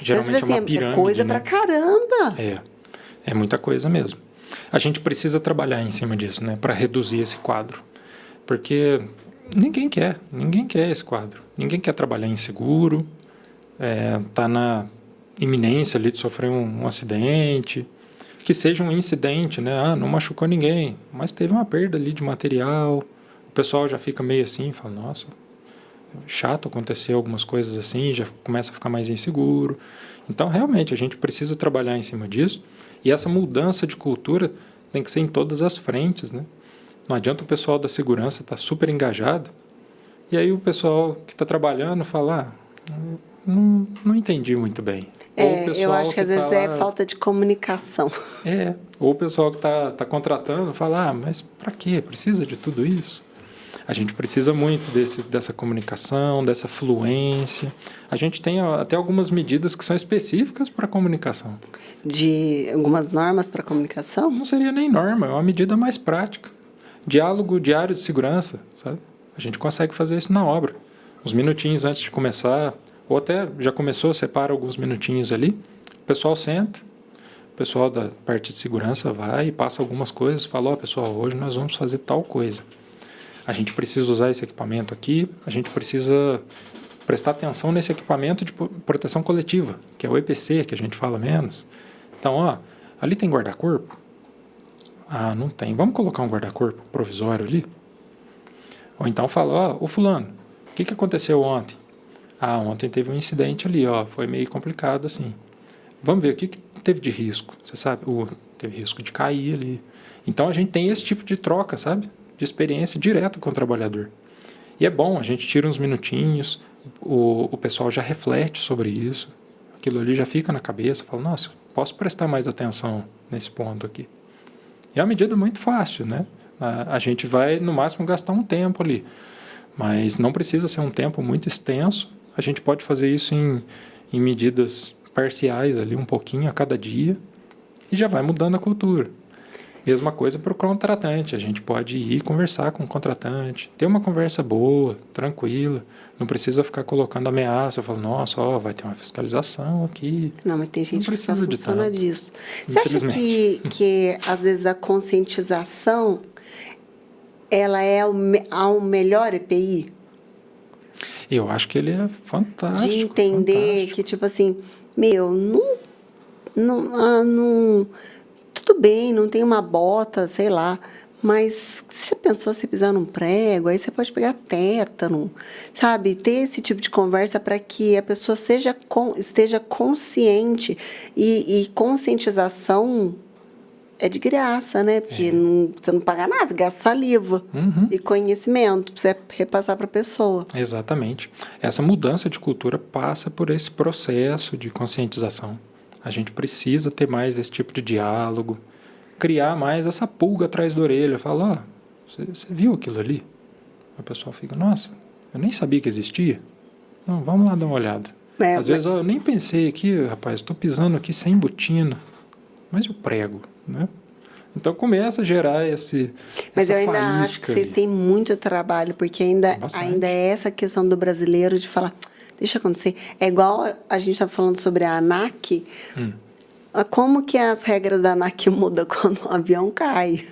Speaker 2: Geralmente
Speaker 1: então,
Speaker 2: é uma pirâmide,
Speaker 1: é coisa, né? Pra caramba.
Speaker 2: É muita coisa mesmo. A gente precisa trabalhar em cima disso, né, para reduzir esse quadro. Porque ninguém quer esse quadro. Ninguém quer trabalhar inseguro, tá na iminência ali de sofrer um acidente, que seja um incidente, né? Não machucou ninguém, mas teve uma perda ali de material. O pessoal já fica meio assim, fala, nossa, chato acontecer algumas coisas assim, já começa a ficar mais inseguro. Então, realmente, a gente precisa trabalhar em cima disso. E essa mudança de cultura tem que ser em todas as frentes, né? Não adianta o pessoal da segurança estar super engajado e aí o pessoal que está trabalhando fala, não entendi muito bem. Ou o pessoal
Speaker 1: eu acho que às vezes é falta de comunicação.
Speaker 2: Ou o pessoal que está contratando fala, mas para quê? Precisa de tudo isso? A gente precisa muito dessa comunicação, dessa fluência. A gente tem até algumas medidas que são específicas para a comunicação.
Speaker 1: De algumas normas para a comunicação?
Speaker 2: Não seria nem norma, é uma medida mais prática. Diálogo diário de segurança, sabe? A gente consegue fazer isso na obra. Uns minutinhos antes de começar, ou até já começou, separa alguns minutinhos ali, o pessoal senta, o pessoal da parte de segurança vai e passa algumas coisas, fala, pessoal, hoje nós vamos fazer tal coisa. A gente precisa usar esse equipamento aqui, a gente precisa prestar atenção nesse equipamento de proteção coletiva, que é o EPC, que a gente fala menos. Então, ali tem guarda-corpo? Não tem. Vamos colocar um guarda-corpo provisório ali? Ou então fala, ô fulano, o que aconteceu ontem? Ontem teve um incidente ali, foi meio complicado assim. Vamos ver o que teve de risco, você sabe? Teve risco de cair ali. Então a gente tem esse tipo de troca, sabe? De experiência direta com o trabalhador. E é bom, a gente tira uns minutinhos, o pessoal já reflete sobre isso, aquilo ali já fica na cabeça, fala, nossa, posso prestar mais atenção nesse ponto aqui. E é uma medida muito fácil, né? A gente vai, no máximo, gastar um tempo ali. Mas não precisa ser um tempo muito extenso. A gente pode fazer isso em medidas parciais ali, um pouquinho a cada dia. E já vai mudando a cultura. Mesma coisa para o contratante. A gente pode ir conversar com o contratante, ter uma conversa boa, tranquila. Não precisa ficar colocando ameaça. Eu falo, nossa, ó, vai ter uma fiscalização aqui.
Speaker 1: Não, mas tem gente que só
Speaker 2: precisa de
Speaker 1: funciona
Speaker 2: tanto,
Speaker 1: disso. Você acha que às vezes, a conscientização ela é ao melhor EPI?
Speaker 2: Eu acho que ele é fantástico.
Speaker 1: De entender
Speaker 2: fantástico.
Speaker 1: que, tipo assim, meu, não, tudo bem, não tem uma bota, sei lá, mas você já pensou se pisar num prego, aí você pode pegar tétano, sabe? Ter esse tipo de conversa para que a pessoa esteja consciente e conscientização é de graça, né? Porque você não paga nada, você gasta saliva e conhecimento para você repassar para a pessoa.
Speaker 2: Exatamente. Essa mudança de cultura passa por esse processo de conscientização. A gente precisa ter mais esse tipo de diálogo, criar mais essa pulga atrás da orelha. Fala, ó, você viu aquilo ali? A pessoa fica, nossa, eu nem sabia que existia. Não, vamos lá dar uma olhada. Às vezes, ó, eu nem pensei aqui, rapaz, estou pisando aqui sem botina, mas eu prego, né? Então começa a gerar
Speaker 1: Mas eu
Speaker 2: essa
Speaker 1: ainda acho que vocês
Speaker 2: aí.
Speaker 1: têm muito trabalho, porque ainda é essa questão do brasileiro de falar, deixa acontecer. É igual a gente estava falando sobre a ANAC. Como que as regras da ANAC mudam quando o avião cai?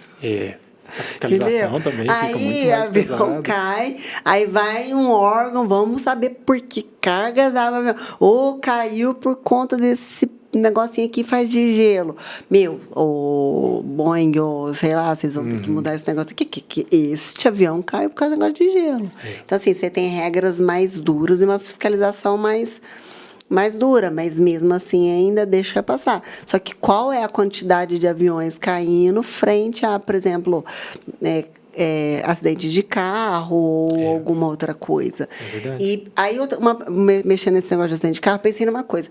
Speaker 2: A fiscalização também fica muito mais pesada.
Speaker 1: Aí o avião cai, aí vai um órgão, vamos saber por que cargas d'água o avião. Ou caiu por conta desse negocinho aqui faz de gelo. Meu, o Boeing, ou sei lá, vocês vão ter que mudar esse negócio aqui, que este avião caiu por causa do negócio de gelo. Então, assim, você tem regras mais duras e uma fiscalização mais dura, mas mesmo assim ainda deixa passar. Só que qual é a quantidade de aviões caindo frente a, por exemplo, acidente de carro ou alguma outra coisa?
Speaker 2: É verdade.
Speaker 1: E aí, mexendo nesse negócio de acidente de carro, pensei numa coisa.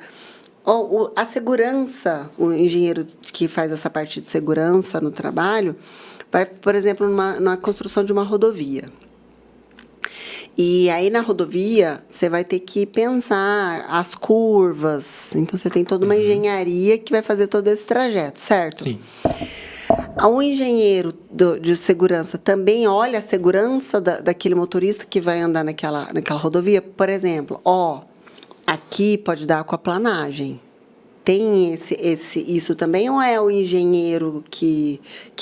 Speaker 1: A segurança, o engenheiro que faz essa parte de segurança no trabalho, vai, por exemplo, na construção de uma rodovia. E aí, na rodovia, você vai ter que pensar as curvas. Então, você tem toda uma engenharia que vai fazer todo esse trajeto, certo?
Speaker 2: Sim.
Speaker 1: O engenheiro de segurança também olha a segurança daquele motorista que vai andar naquela rodovia. Por exemplo, aqui pode dar aquaplanagem. Tem isso também, ou é o engenheiro que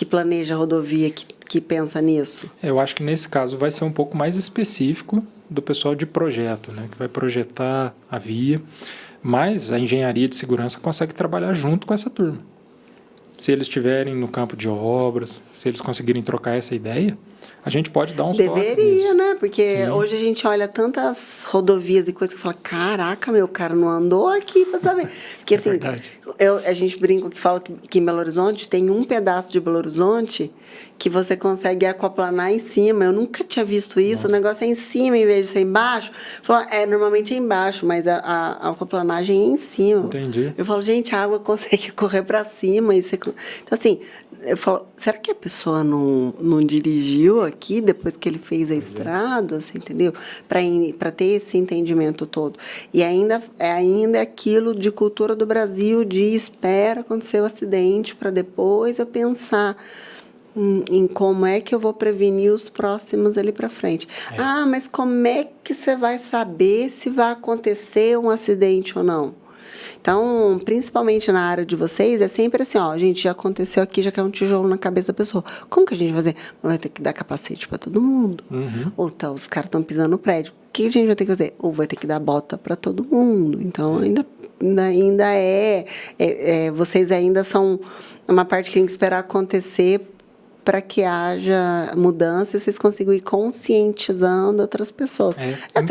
Speaker 1: planeja a rodovia que pensa nisso?
Speaker 2: Eu acho que nesse caso vai ser um pouco mais específico do pessoal de projeto, né, que vai projetar a via, mas a engenharia de segurança consegue trabalhar junto com essa turma. Se eles estiverem no campo de obras, se eles conseguirem trocar essa ideia, a gente pode dar uns toques nisso.
Speaker 1: Deveria, né? Porque
Speaker 2: Sim.
Speaker 1: Hoje a gente olha tantas rodovias e coisas que fala, caraca, meu cara não andou aqui para saber. Porque assim, a gente brinca que fala que em Belo Horizonte tem um pedaço de Belo Horizonte que você consegue aquaplanar em cima. Eu nunca tinha visto isso. Nossa. O negócio é em cima em vez de ser embaixo. Normalmente é embaixo, mas a aquaplanagem é em cima.
Speaker 2: Entendi.
Speaker 1: Eu falo, gente, a água consegue correr para cima. Então, assim, eu falo, será que a pessoa não dirigiu aqui depois que ele fez a estrada, você entendeu? Para ter esse entendimento todo. E ainda aquilo de cultura do Brasil, de espera acontecer o acidente para depois eu pensar em como é que eu vou prevenir os próximos ali para frente. Mas como é que você vai saber se vai acontecer um acidente ou não? Então, principalmente na área de vocês, é sempre assim, gente, já aconteceu aqui, já caiu um tijolo na cabeça da pessoa. Como que a gente vai fazer? Vai ter que dar capacete para todo mundo. Ou os caras estão pisando no prédio. O que a gente vai ter que fazer? Ou vai ter que dar bota para todo mundo. Então, ainda vocês ainda são uma parte que tem que esperar acontecer para que haja mudança e vocês consigam ir conscientizando outras pessoas. O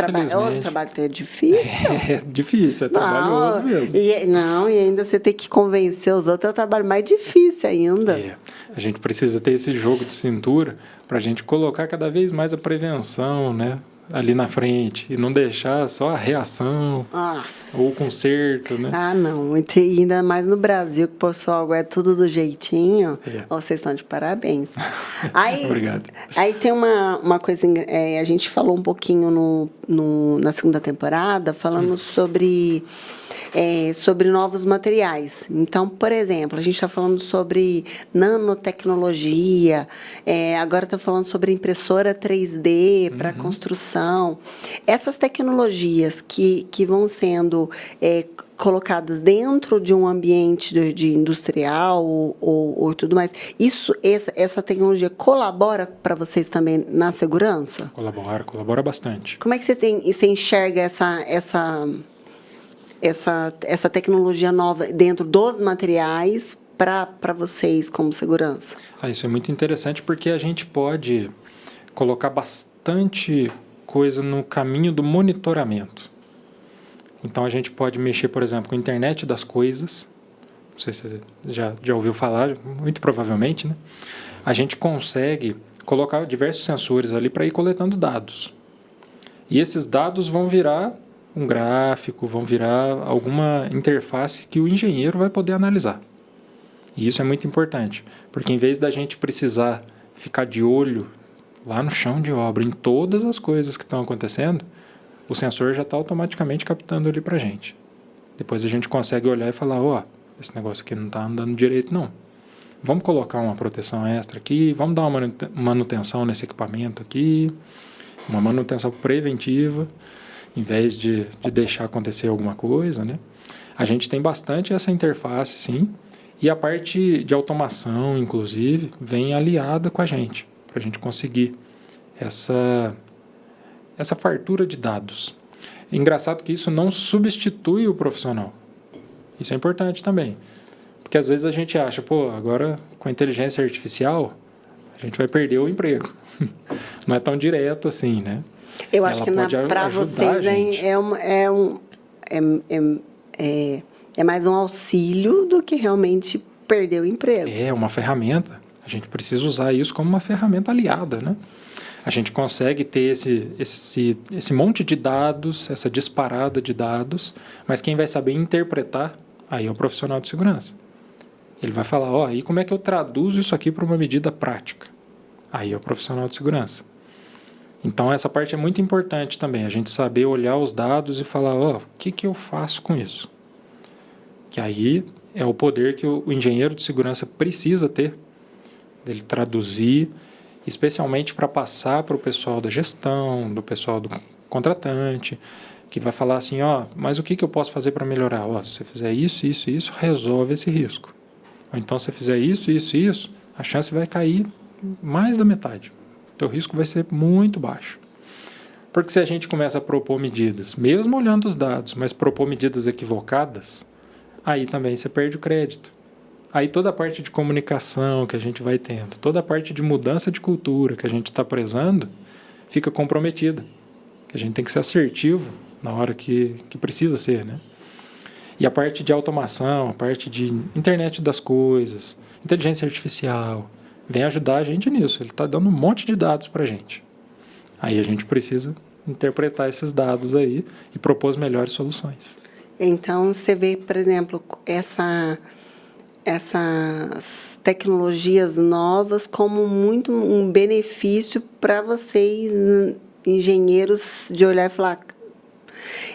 Speaker 1: trabalho é difícil.
Speaker 2: É difícil, é trabalhoso mesmo.
Speaker 1: E ainda você ter que convencer os outros é o trabalho mais difícil ainda.
Speaker 2: A gente precisa ter esse jogo de cintura para a gente colocar cada vez mais a prevenção, né, ali na frente e não deixar só a reação.
Speaker 1: Nossa.
Speaker 2: Ou o conserto, né?
Speaker 1: Não. E ainda mais no Brasil, que o pessoal é tudo do jeitinho. Vocês estão de parabéns.
Speaker 2: Obrigado.
Speaker 1: Aí tem uma coisa, a gente falou um pouquinho na segunda temporada, falando sobre sobre novos materiais. Então, por exemplo, a gente está falando sobre nanotecnologia, agora está falando sobre impressora 3D para construção. Essas tecnologias que vão sendo colocadas dentro de um ambiente de industrial ou tudo mais, essa tecnologia colabora para vocês também na segurança?
Speaker 2: Colabora bastante.
Speaker 1: Como é que você enxerga essa tecnologia nova dentro dos materiais para vocês como segurança?
Speaker 2: Isso é muito interessante porque a gente pode colocar bastante coisa no caminho do monitoramento. Então, a gente pode mexer, por exemplo, com a internet das coisas. Não sei se você já ouviu falar, muito provavelmente, né? A gente consegue colocar diversos sensores ali para ir coletando dados. E esses dados vão virar um gráfico, vão virar alguma interface que o engenheiro vai poder analisar. E isso é muito importante, porque em vez da gente precisar ficar de olho lá no chão de obra em todas as coisas que estão acontecendo, o sensor já está automaticamente captando ali para a gente. Depois a gente consegue olhar e falar, esse negócio aqui não está andando direito não. Vamos colocar uma proteção extra aqui, vamos dar uma manutenção nesse equipamento aqui, uma manutenção preventiva, em vez de deixar acontecer alguma coisa, né? A gente tem bastante essa interface, sim, e a parte de automação, inclusive, vem aliada com a gente, para a gente conseguir essa fartura de dados. É engraçado que isso não substitui o profissional. Isso é importante também. Porque às vezes a gente acha, agora com a inteligência artificial, a gente vai perder o emprego. Não é tão direto assim, né?
Speaker 1: Eu acho que para vocês é mais um auxílio do que realmente perder o emprego.
Speaker 2: É uma ferramenta. A gente precisa usar isso como uma ferramenta aliada, né? A gente consegue ter esse monte de dados, essa disparada de dados, mas quem vai saber interpretar, aí é o profissional de segurança. Ele vai falar, e como é que eu traduzo isso aqui para uma medida prática? Aí é o profissional de segurança. Então, essa parte é muito importante também, a gente saber olhar os dados e falar, o que eu faço com isso? Que aí é o poder que o engenheiro de segurança precisa ter, dele traduzir, especialmente para passar para o pessoal da gestão, do pessoal do contratante, que vai falar assim, mas o que eu posso fazer para melhorar? Se você fizer isso, isso, isso, resolve esse risco. Ou então, se você fizer isso, isso, isso, a chance vai cair mais da metade. O teu risco vai ser muito baixo. Porque se a gente começa a propor medidas, mesmo olhando os dados, mas propor medidas equivocadas, aí também você perde o crédito. Aí toda a parte de comunicação que a gente vai tendo, toda a parte de mudança de cultura que a gente está prezando, fica comprometida. A gente tem que ser assertivo na hora que precisa ser, né? E a parte de automação, a parte de internet das coisas, inteligência artificial, vem ajudar a gente nisso. Ele está dando um monte de dados para a gente. Aí a gente precisa interpretar esses dados aí e propor as melhores soluções.
Speaker 1: Então, você vê, por exemplo, essas tecnologias novas como muito um benefício para vocês, engenheiros, de olhar e falar...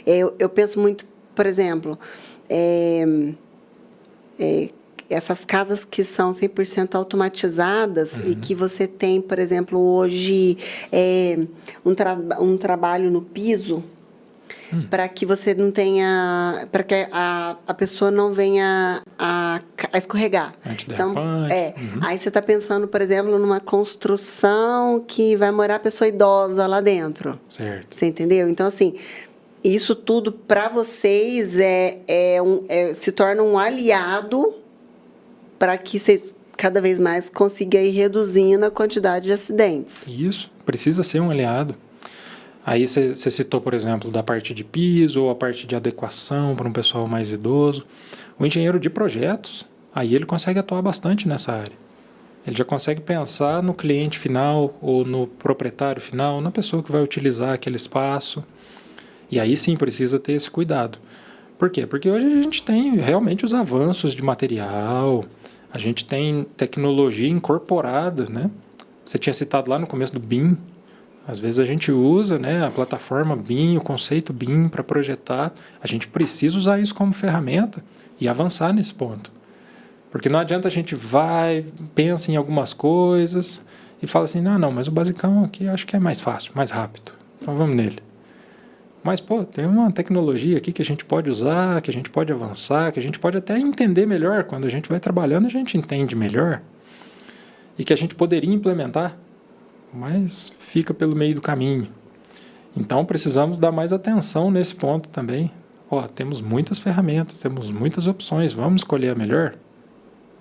Speaker 1: Eu penso muito, por exemplo, essas casas que são 100% automatizadas e que você tem, por exemplo, hoje um trabalho no piso para que você não tenha, para que a pessoa não venha a escorregar. Então, aí você está pensando, por exemplo, numa construção que vai morar pessoa idosa lá dentro.
Speaker 2: Certo.
Speaker 1: Você entendeu? Então, assim, isso tudo para vocês se torna um aliado para que vocês cada vez mais consigam ir reduzindo a quantidade de acidentes.
Speaker 2: Isso, precisa ser um aliado. Aí você citou, por exemplo, da parte de piso ou a parte de adequação para um pessoal mais idoso. O engenheiro de projetos, aí ele consegue atuar bastante nessa área. Ele já consegue pensar no cliente final ou no proprietário final, na pessoa que vai utilizar aquele espaço. E aí sim precisa ter esse cuidado. Por quê? Porque hoje a gente tem realmente os avanços de material, a gente tem tecnologia incorporada, né? Você tinha citado lá no começo do BIM, Às vezes a gente usa, né, a plataforma BIM, o conceito BIM para projetar. A gente precisa usar isso como ferramenta e avançar nesse ponto. Porque não adianta a gente pensa em algumas coisas e fala assim, não, mas o basicão aqui acho que é mais fácil, mais rápido. Então vamos nele. Mas, tem uma tecnologia aqui que a gente pode usar, que a gente pode avançar, que a gente pode até entender melhor. Quando a gente vai trabalhando, a gente entende melhor. E que a gente poderia implementar, mas fica pelo meio do caminho. Então, precisamos dar mais atenção nesse ponto também. Temos muitas ferramentas, temos muitas opções, vamos escolher a melhor?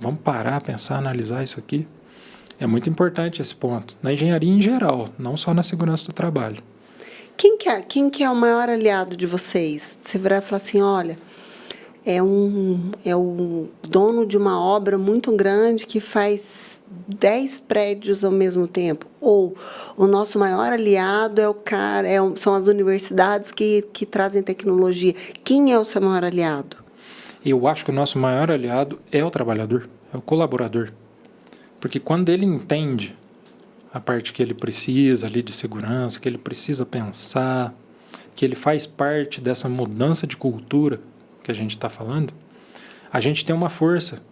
Speaker 2: Vamos parar, pensar, analisar isso aqui? É muito importante esse ponto, na engenharia em geral, não só na segurança do trabalho.
Speaker 1: Quem que é o maior aliado de vocês? Você virar e falar assim, olha, é o dono de uma obra muito grande que faz 10 prédios ao mesmo tempo. Ou o nosso maior aliado é o cara, são as universidades que trazem tecnologia. Quem é o seu maior aliado?
Speaker 2: Eu acho que o nosso maior aliado é o trabalhador, é o colaborador. Porque quando ele entende a parte que ele precisa ali de segurança, que ele precisa pensar, que ele faz parte dessa mudança de cultura que a gente está falando, a gente tem uma força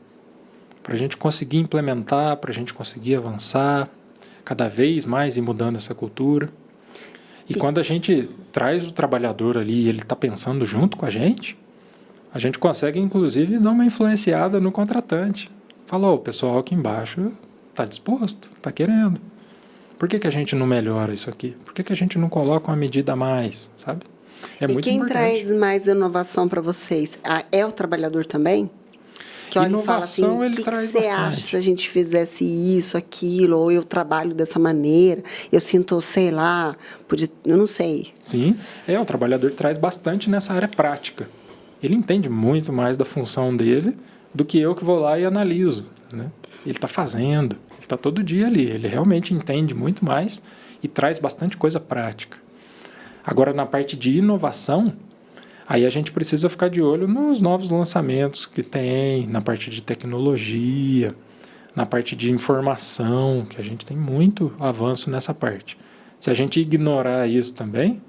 Speaker 2: para a gente conseguir implementar, para a gente conseguir avançar cada vez mais e mudando essa cultura. E quando a gente traz o trabalhador ali e ele está pensando junto com a gente consegue, inclusive, dar uma influenciada no contratante. Fala, o pessoal aqui embaixo está disposto, está querendo. Por que a gente não melhora isso aqui? Por que a gente não coloca uma medida a mais, sabe? É muito importante. E quem
Speaker 1: traz mais inovação para vocês? É o trabalhar também? Que olha e fala assim, o que você acha se a gente fizesse isso, aquilo, ou eu trabalho dessa maneira, eu sinto, sei lá, eu não sei.
Speaker 2: Sim, o trabalhador traz bastante nessa área prática. Ele entende muito mais da função dele do que eu que vou lá e analiso, né? Ele está fazendo, ele está todo dia ali, ele realmente entende muito mais e traz bastante coisa prática. Agora, na parte de inovação, aí a gente precisa ficar de olho nos novos lançamentos que tem, na parte de tecnologia, na parte de informação, que a gente tem muito avanço nessa parte. Se a gente ignorar isso também,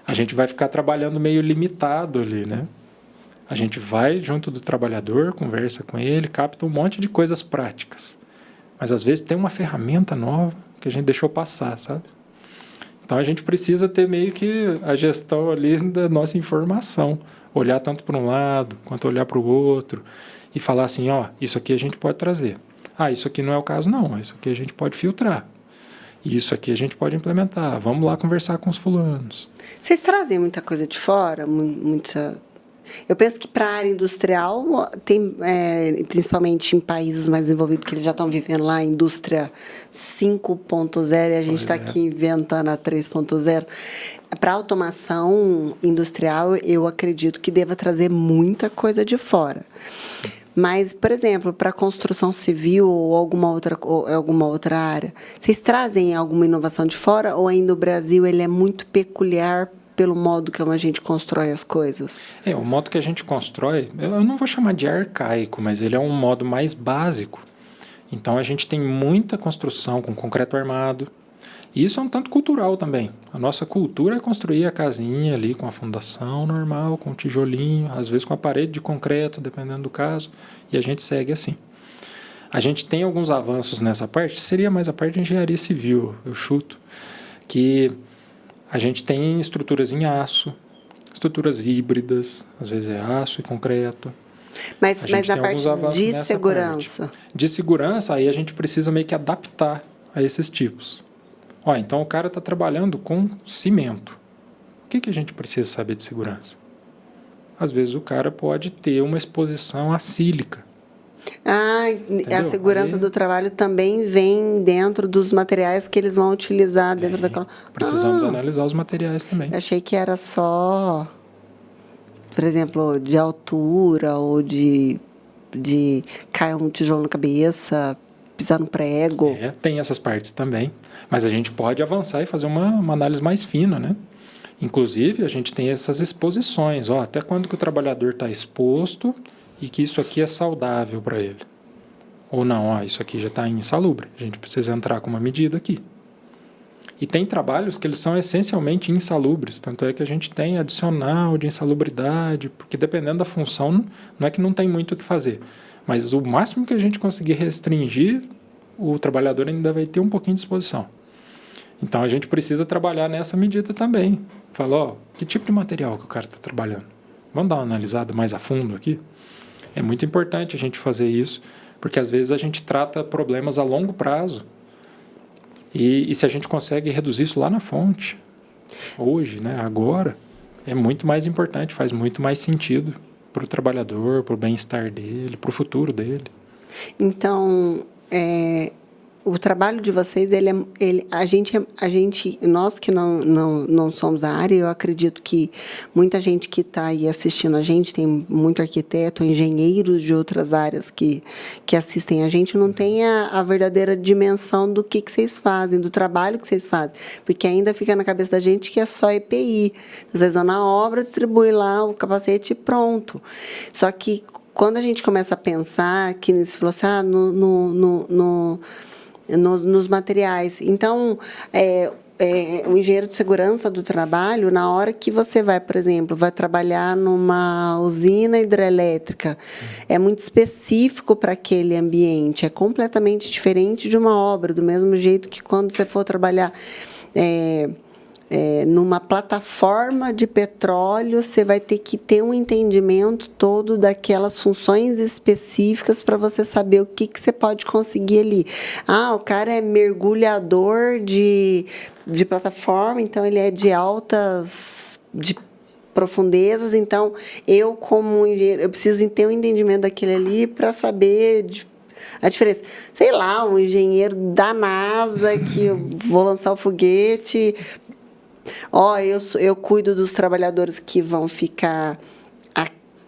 Speaker 2: a gente vai ficar trabalhando meio limitado ali, né? A gente vai junto do trabalhador, conversa com ele, capta um monte de coisas práticas. Mas às vezes tem uma ferramenta nova que a gente deixou passar, sabe? Então a gente precisa ter meio que a gestão ali da nossa informação. Olhar tanto para um lado quanto olhar para o outro e falar assim, isso aqui a gente pode trazer. Isso aqui não é o caso não, isso aqui a gente pode filtrar. Isso aqui a gente pode implementar. Vamos lá conversar com os fulanos.
Speaker 1: Vocês trazem muita coisa de fora? Eu penso que para a área industrial, tem, principalmente em países mais desenvolvidos, que eles já estão vivendo lá a indústria 5.0 e a gente está aqui inventando a 3.0. Para a automação industrial, eu acredito que deva trazer muita coisa de fora. Mas, por exemplo, para a construção civil ou alguma outra área, vocês trazem alguma inovação de fora ou ainda o Brasil ele é muito peculiar pelo modo como a gente constrói as coisas?
Speaker 2: O modo que a gente constrói, eu não vou chamar de arcaico, mas ele é um modo mais básico. Então, a gente tem muita construção com concreto armado. E isso é um tanto cultural também. A nossa cultura é construir a casinha ali com a fundação normal, com o tijolinho, às vezes com a parede de concreto, dependendo do caso, e a gente segue assim. A gente tem alguns avanços nessa parte, seria mais a parte de engenharia civil, eu chuto, que a gente tem estruturas em aço, estruturas híbridas, às vezes é aço e concreto.
Speaker 1: Mas na parte de segurança?
Speaker 2: De segurança, aí a gente precisa meio que adaptar a esses tipos. Então o cara está trabalhando com cimento. O que a gente precisa saber de segurança? Às vezes o cara pode ter uma exposição à sílica.
Speaker 1: Entendeu? A segurança do trabalho também vem dentro dos materiais que eles vão utilizar dentro daquela...
Speaker 2: Precisamos analisar os materiais também.
Speaker 1: Eu achei que era só, por exemplo, de altura ou de cair um tijolo na cabeça, pisar no prego.
Speaker 2: Tem essas partes também. Mas a gente pode avançar e fazer uma análise mais fina, né? Inclusive, a gente tem essas exposições. Até quando que o trabalhador está exposto e que isso aqui é saudável para ele. Ou não, isso aqui já está insalubre. A gente precisa entrar com uma medida aqui. E tem trabalhos que eles são essencialmente insalubres, tanto é que a gente tem adicional de insalubridade, porque dependendo da função, não é que não tem muito o que fazer, mas o máximo que a gente conseguir restringir, o trabalhador ainda vai ter um pouquinho de exposição. Então a gente precisa trabalhar nessa medida também. Fala, ó, que tipo de material que o cara está trabalhando? Vamos dar uma analisada mais a fundo aqui? É muito importante a gente fazer isso, porque às vezes a gente trata problemas a longo prazo. E se a gente consegue reduzir isso lá na fonte, hoje, né, agora, é muito mais importante, faz muito mais sentido para o trabalhador, para o bem-estar dele, para o futuro dele.
Speaker 1: Então, o trabalho de vocês, a gente, nós que não somos a área, eu acredito que muita gente que está aí assistindo a gente, tem muito arquiteto, engenheiros de outras áreas que assistem a gente, não tem a verdadeira dimensão do que vocês fazem, do trabalho que vocês fazem, porque ainda fica na cabeça da gente que é só EPI. Vocês vão na obra, distribui lá o capacete e pronto. Só que quando a gente começa a pensar, que você falou assim, nos materiais. Então, o engenheiro de segurança do trabalho, na hora que você vai, por exemplo, vai trabalhar numa usina hidrelétrica, é muito específico para aquele ambiente, é completamente diferente de uma obra, do mesmo jeito que quando você for trabalhar numa plataforma de petróleo, você vai ter que ter um entendimento todo daquelas funções específicas para você saber o que você pode conseguir ali. O cara é mergulhador de plataforma, então ele é de altas profundezas, então eu, como engenheiro, eu preciso ter um entendimento daquele ali para saber a diferença. Sei lá, um engenheiro da NASA que eu vou lançar o foguete. Eu cuido dos trabalhadores que vão ficar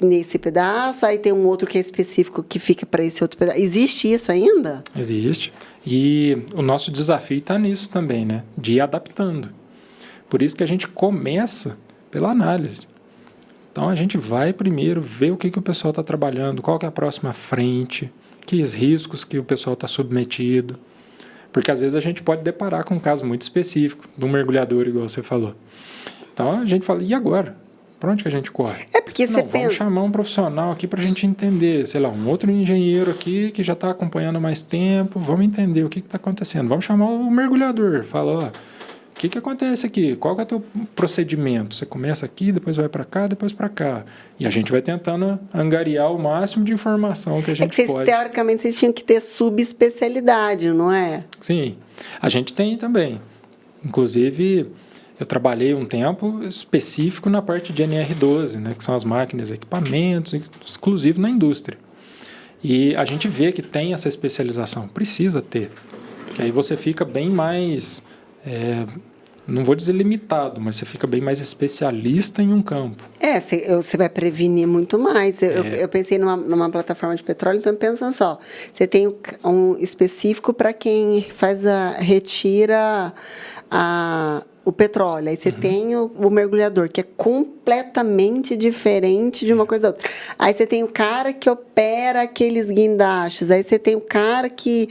Speaker 1: nesse pedaço, aí tem um outro que é específico que fica para esse outro pedaço. Existe isso ainda?
Speaker 2: Existe. E o nosso desafio está nisso também, né? De ir adaptando. Por isso que a gente começa pela análise. Então, a gente vai primeiro ver o que o pessoal está trabalhando, qual que é a próxima frente, que riscos que o pessoal está submetido. Porque, às vezes, a gente pode deparar com um caso muito específico, de um mergulhador, igual você falou. Então, a gente fala, e agora? Para onde que a gente corre?
Speaker 1: Porque você pensa...
Speaker 2: Vamos chamar um profissional aqui para a gente entender, sei lá, um outro engenheiro aqui que já está acompanhando há mais tempo, vamos entender o que está acontecendo. Vamos chamar o mergulhador, fala, ó, o que acontece aqui? Qual que é o teu procedimento? Você começa aqui, depois vai para cá, depois para cá. E a gente vai tentando angariar o máximo de informação que a gente pode.
Speaker 1: Teoricamente, vocês tinham que ter subespecialidade, não é?
Speaker 2: Sim, a gente tem também. Inclusive, eu trabalhei um tempo específico na parte de NR12, né, que são as máquinas, equipamentos, exclusivo na indústria. E a gente vê que tem essa especialização, precisa ter. Que aí você fica bem mais... não vou dizer limitado, mas você fica bem mais especialista em um campo.
Speaker 1: Você vai prevenir muito mais. Eu pensei numa plataforma de petróleo, então pensando só, você tem um específico para quem retira o petróleo. Aí você tem o mergulhador, que é completamente diferente de uma coisa da outra. Aí você tem o cara que opera aqueles guindastes. Aí você tem o cara que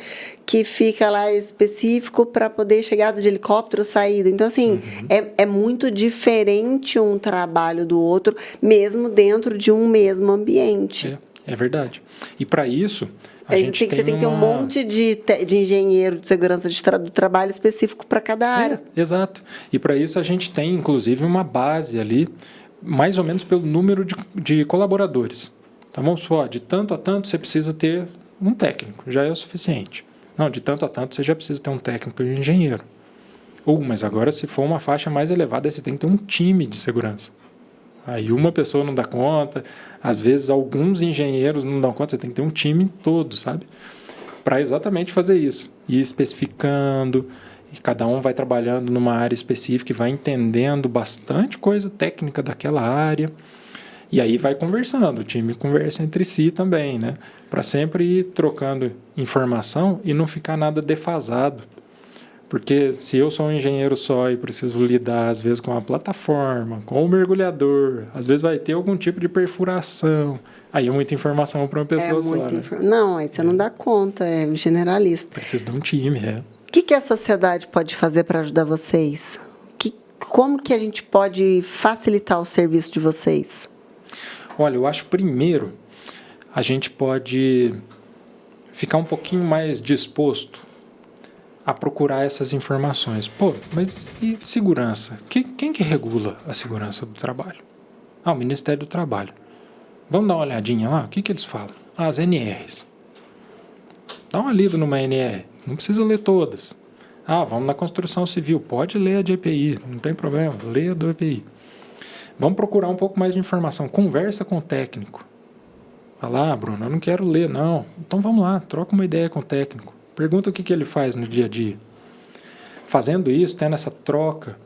Speaker 1: fica lá específico para poder chegada de helicóptero, saída. Então, assim, é muito diferente um trabalho do outro, mesmo dentro de um mesmo ambiente.
Speaker 2: É verdade. E para isso...
Speaker 1: Você tem que ter um monte de engenheiro de segurança do trabalho específico para cada área.
Speaker 2: Exato. E para isso a gente tem, inclusive, uma base ali, mais ou menos pelo número de colaboradores. Então, vamos supor, de tanto a tanto você precisa ter um técnico, já é o suficiente. Não, de tanto a tanto você já precisa ter um técnico e um engenheiro. Mas agora, se for uma faixa mais elevada, você tem que ter um time de segurança. Aí uma pessoa não dá conta, às vezes alguns engenheiros não dão conta, você tem que ter um time todo, sabe? Para exatamente fazer isso. Ir especificando, e cada um vai trabalhando numa área específica e vai entendendo bastante coisa técnica daquela área. E aí vai conversando, o time conversa entre si também, né? Para sempre ir trocando informação e não ficar nada defasado. Porque se eu sou um engenheiro só e preciso lidar, às vezes, com a plataforma, com o mergulhador, às vezes vai ter algum tipo de perfuração. Aí é muita informação para uma pessoa só. Não,
Speaker 1: aí você não dá conta, é generalista.
Speaker 2: Precisa de um time,
Speaker 1: que a sociedade pode fazer para ajudar vocês? Como que a gente pode facilitar o serviço de vocês?
Speaker 2: Olha, eu acho primeiro a gente pode ficar um pouquinho mais disposto a procurar essas informações. Pô, mas e segurança? Quem que regula a segurança do trabalho? O Ministério do Trabalho. Vamos dar uma olhadinha lá? O que eles falam? As NRs. Dá uma lida numa NR. Não precisa ler todas. Vamos na construção civil. Pode ler a de EPI, não tem problema. Leia a do EPI. Vamos procurar um pouco mais de informação. Conversa com o técnico. Fala, Bruno, eu não quero ler, não. Então vamos lá, troca uma ideia com o técnico. Pergunta o que ele faz no dia a dia. Fazendo isso, tendo essa troca,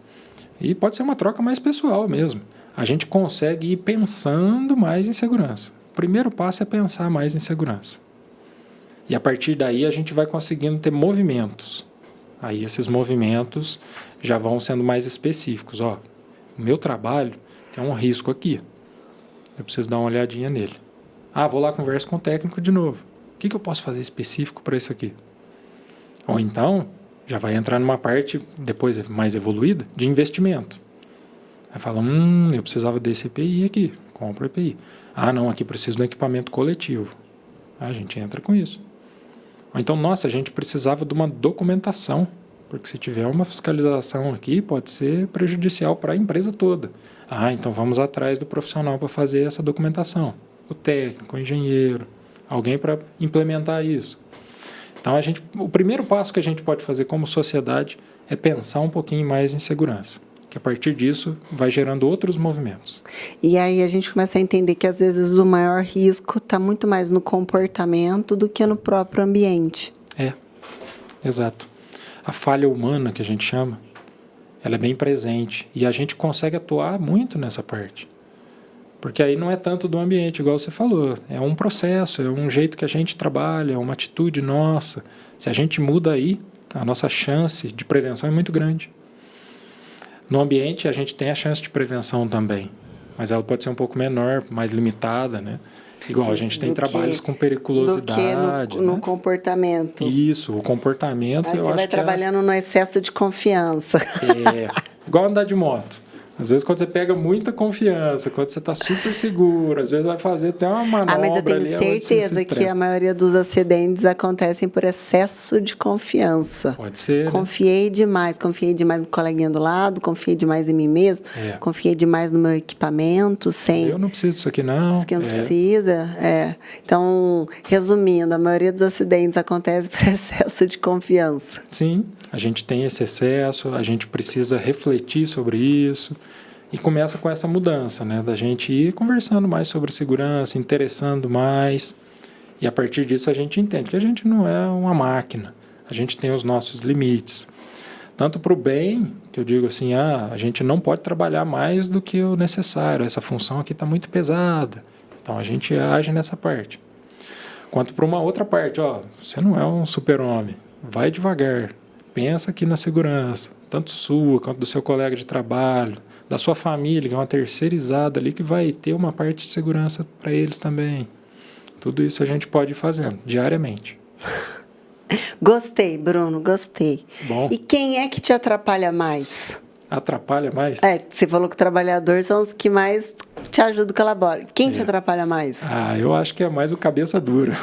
Speaker 2: e pode ser uma troca mais pessoal mesmo, a gente consegue ir pensando mais em segurança. O primeiro passo é pensar mais em segurança. E a partir daí a gente vai conseguindo ter movimentos. Aí esses movimentos já vão sendo mais específicos. O meu trabalho tem um risco aqui. Eu preciso dar uma olhadinha nele. Vou lá, converso com o técnico de novo. O que eu posso fazer específico para isso aqui? Ou então, já vai entrar numa parte, depois mais evoluída, de investimento. Aí fala, eu precisava desse EPI aqui, compro o EPI. Não, aqui preciso de um equipamento coletivo. A gente entra com isso. Ou então, a gente precisava de uma documentação, porque se tiver uma fiscalização aqui, pode ser prejudicial para a empresa toda. Então vamos atrás do profissional para fazer essa documentação. O técnico, o engenheiro, alguém para implementar isso. Então, o primeiro passo que a gente pode fazer como sociedade é pensar um pouquinho mais em segurança, que a partir disso vai gerando outros movimentos.
Speaker 1: E aí a gente começa a entender que às vezes o maior risco está muito mais no comportamento do que no próprio ambiente.
Speaker 2: Exato. A falha humana, que a gente chama, ela é bem presente e a gente consegue atuar muito nessa parte. Porque aí não é tanto do ambiente, igual você falou. É um processo, é um jeito que a gente trabalha, é uma atitude nossa. Se a gente muda aí, a nossa chance de prevenção é muito grande. No ambiente, a gente tem a chance de prevenção também, mas ela pode ser um pouco menor, mais limitada, né? Igual a gente tem trabalhos com periculosidade.
Speaker 1: Do que no comportamento.
Speaker 2: Isso, o comportamento.
Speaker 1: Aí você vai trabalhando no excesso de confiança.
Speaker 2: Igual andar de moto. Às vezes, quando você pega muita confiança, quando você está super seguro, às vezes vai fazer até uma manobra.
Speaker 1: Mas eu tenho certeza que a maioria dos acidentes acontecem por excesso de confiança.
Speaker 2: Pode ser.
Speaker 1: Confiei demais no coleguinha do lado, confiei demais em mim mesmo, confiei demais no meu equipamento,
Speaker 2: Eu não preciso disso aqui, não.
Speaker 1: Isso aqui não precisa. Então, resumindo, a maioria dos acidentes acontece por excesso de confiança.
Speaker 2: Sim, a gente tem esse excesso, a gente precisa refletir sobre isso. E começa com essa mudança, né? Da gente ir conversando mais sobre segurança, interessando mais. E a partir disso a gente entende que a gente não é uma máquina. A gente tem os nossos limites. Tanto para o bem, que eu digo assim, a gente não pode trabalhar mais do que o necessário. Essa função aqui está muito pesada. Então a gente age nessa parte. Quanto para uma outra parte, você não é um super-homem. Vai devagar. Pensa aqui na segurança. Tanto sua quanto do seu colega de trabalho. Da sua família, que é uma terceirizada ali, que vai ter uma parte de segurança para eles também. Tudo isso a gente pode ir fazendo diariamente.
Speaker 1: Gostei, Bruno, gostei.
Speaker 2: Bom.
Speaker 1: E quem é que te atrapalha mais?
Speaker 2: Atrapalha mais?
Speaker 1: Você falou que o trabalhador são os que mais te ajudam, colaboram. Quem te atrapalha mais?
Speaker 2: Eu acho que é mais o cabeça dura.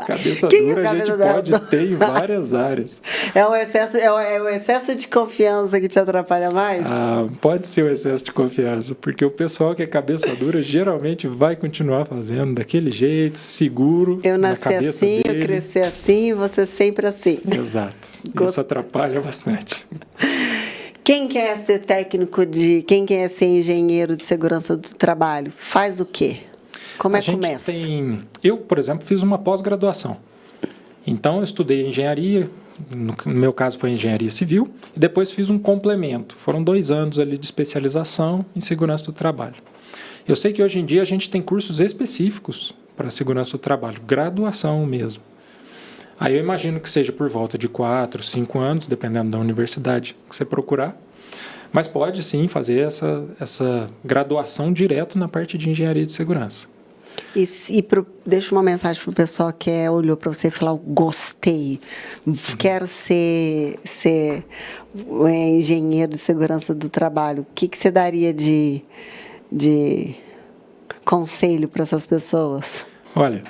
Speaker 2: Cabeça dura a gente pode ter em várias áreas.
Speaker 1: É o excesso de confiança que te atrapalha mais?
Speaker 2: Pode ser o excesso de confiança, porque o pessoal que é cabeça dura geralmente vai continuar fazendo daquele jeito, seguro.
Speaker 1: Eu nasci assim, eu cresci assim, você sempre assim.
Speaker 2: Exato. Isso atrapalha bastante.
Speaker 1: Quem quer ser quem quer ser engenheiro de segurança do trabalho, faz o quê? Como é que começa?
Speaker 2: Eu, por exemplo, fiz uma pós-graduação. Então, eu estudei engenharia, no meu caso foi engenharia civil, e depois fiz um complemento. Foram 2 anos ali de especialização em segurança do trabalho. Eu sei que hoje em dia a gente tem cursos específicos para segurança do trabalho, graduação mesmo. Aí eu imagino que seja por volta de 4, 5 anos, dependendo da universidade que você procurar. Mas pode sim fazer essa graduação direto na parte de engenharia de segurança.
Speaker 1: Deixa uma mensagem pro pessoal que olhou para você e falou: gostei, quero ser engenheiro de segurança do trabalho. O que você daria de conselho para essas pessoas?
Speaker 2: Olha,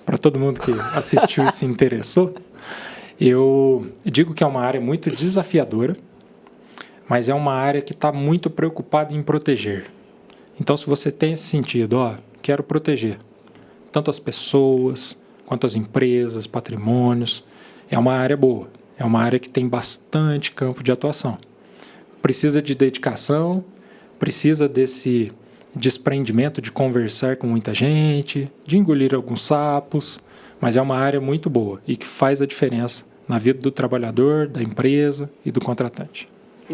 Speaker 2: para todo mundo que assistiu e se interessou, eu digo que é uma área muito desafiadora, mas é uma área que está muito preocupada em proteger. Então, se você tem esse sentido, quero proteger tanto as pessoas quanto as empresas, patrimônios, é uma área boa, é uma área que tem bastante campo de atuação. Precisa de dedicação, precisa desse desprendimento de conversar com muita gente, de engolir alguns sapos, mas é uma área muito boa e que faz a diferença na vida do trabalhador, da empresa e do contratante.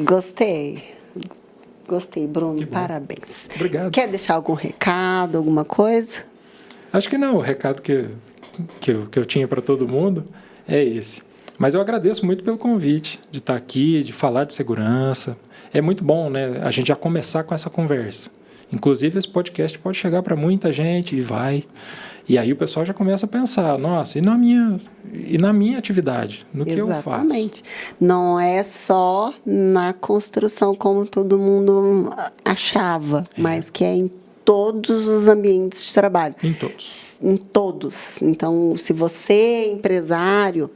Speaker 1: Gostei, Bruno, parabéns.
Speaker 2: Obrigado.
Speaker 1: Quer deixar algum recado, alguma coisa?
Speaker 2: Acho que não, o recado que eu tinha para todo mundo é esse. Mas eu agradeço muito pelo convite de estar aqui, de falar de segurança. É muito bom, né, a gente já começar com essa conversa. Inclusive, esse podcast pode chegar para muita gente e vai. E aí o pessoal já começa a pensar, nossa, e na minha atividade, no que eu faço?
Speaker 1: Exatamente. Não é só na construção como todo mundo achava, mas que é em todos os ambientes de trabalho.
Speaker 2: Em todos.
Speaker 1: Em todos. Então, se você é empresário,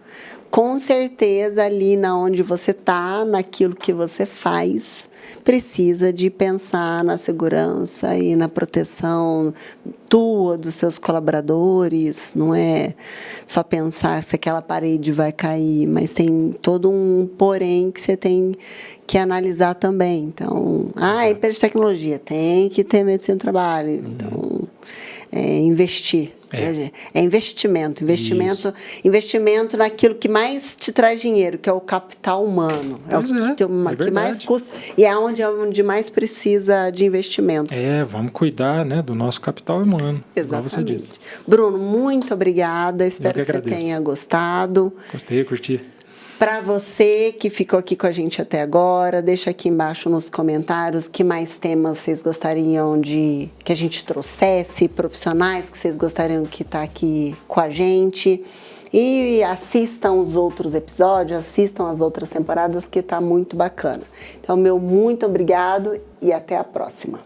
Speaker 1: com certeza ali na onde você está, naquilo que você faz, precisa de pensar na segurança e na proteção tua, dos seus colaboradores. Não é só pensar se aquela parede vai cair, mas tem todo um porém que você tem que analisar também. Então, empresa de tecnologia, tem que ter medicina do trabalho. Então, investir. É investimento naquilo que mais te traz dinheiro, que é o capital humano. É o que mais custa e é onde mais precisa de investimento.
Speaker 2: Vamos cuidar, né, do nosso capital humano,
Speaker 1: exatamente.
Speaker 2: Igual você disse.
Speaker 1: Bruno, muito obrigada. Espero que você tenha gostado.
Speaker 2: Gostei, curti.
Speaker 1: Para você que ficou aqui com a gente até agora, deixa aqui embaixo nos comentários que mais temas vocês gostariam que a gente trouxesse, profissionais que vocês gostariam que tá aqui com a gente. E assistam os outros episódios, assistam as outras temporadas que tá muito bacana. Então, meu muito obrigado e até a próxima.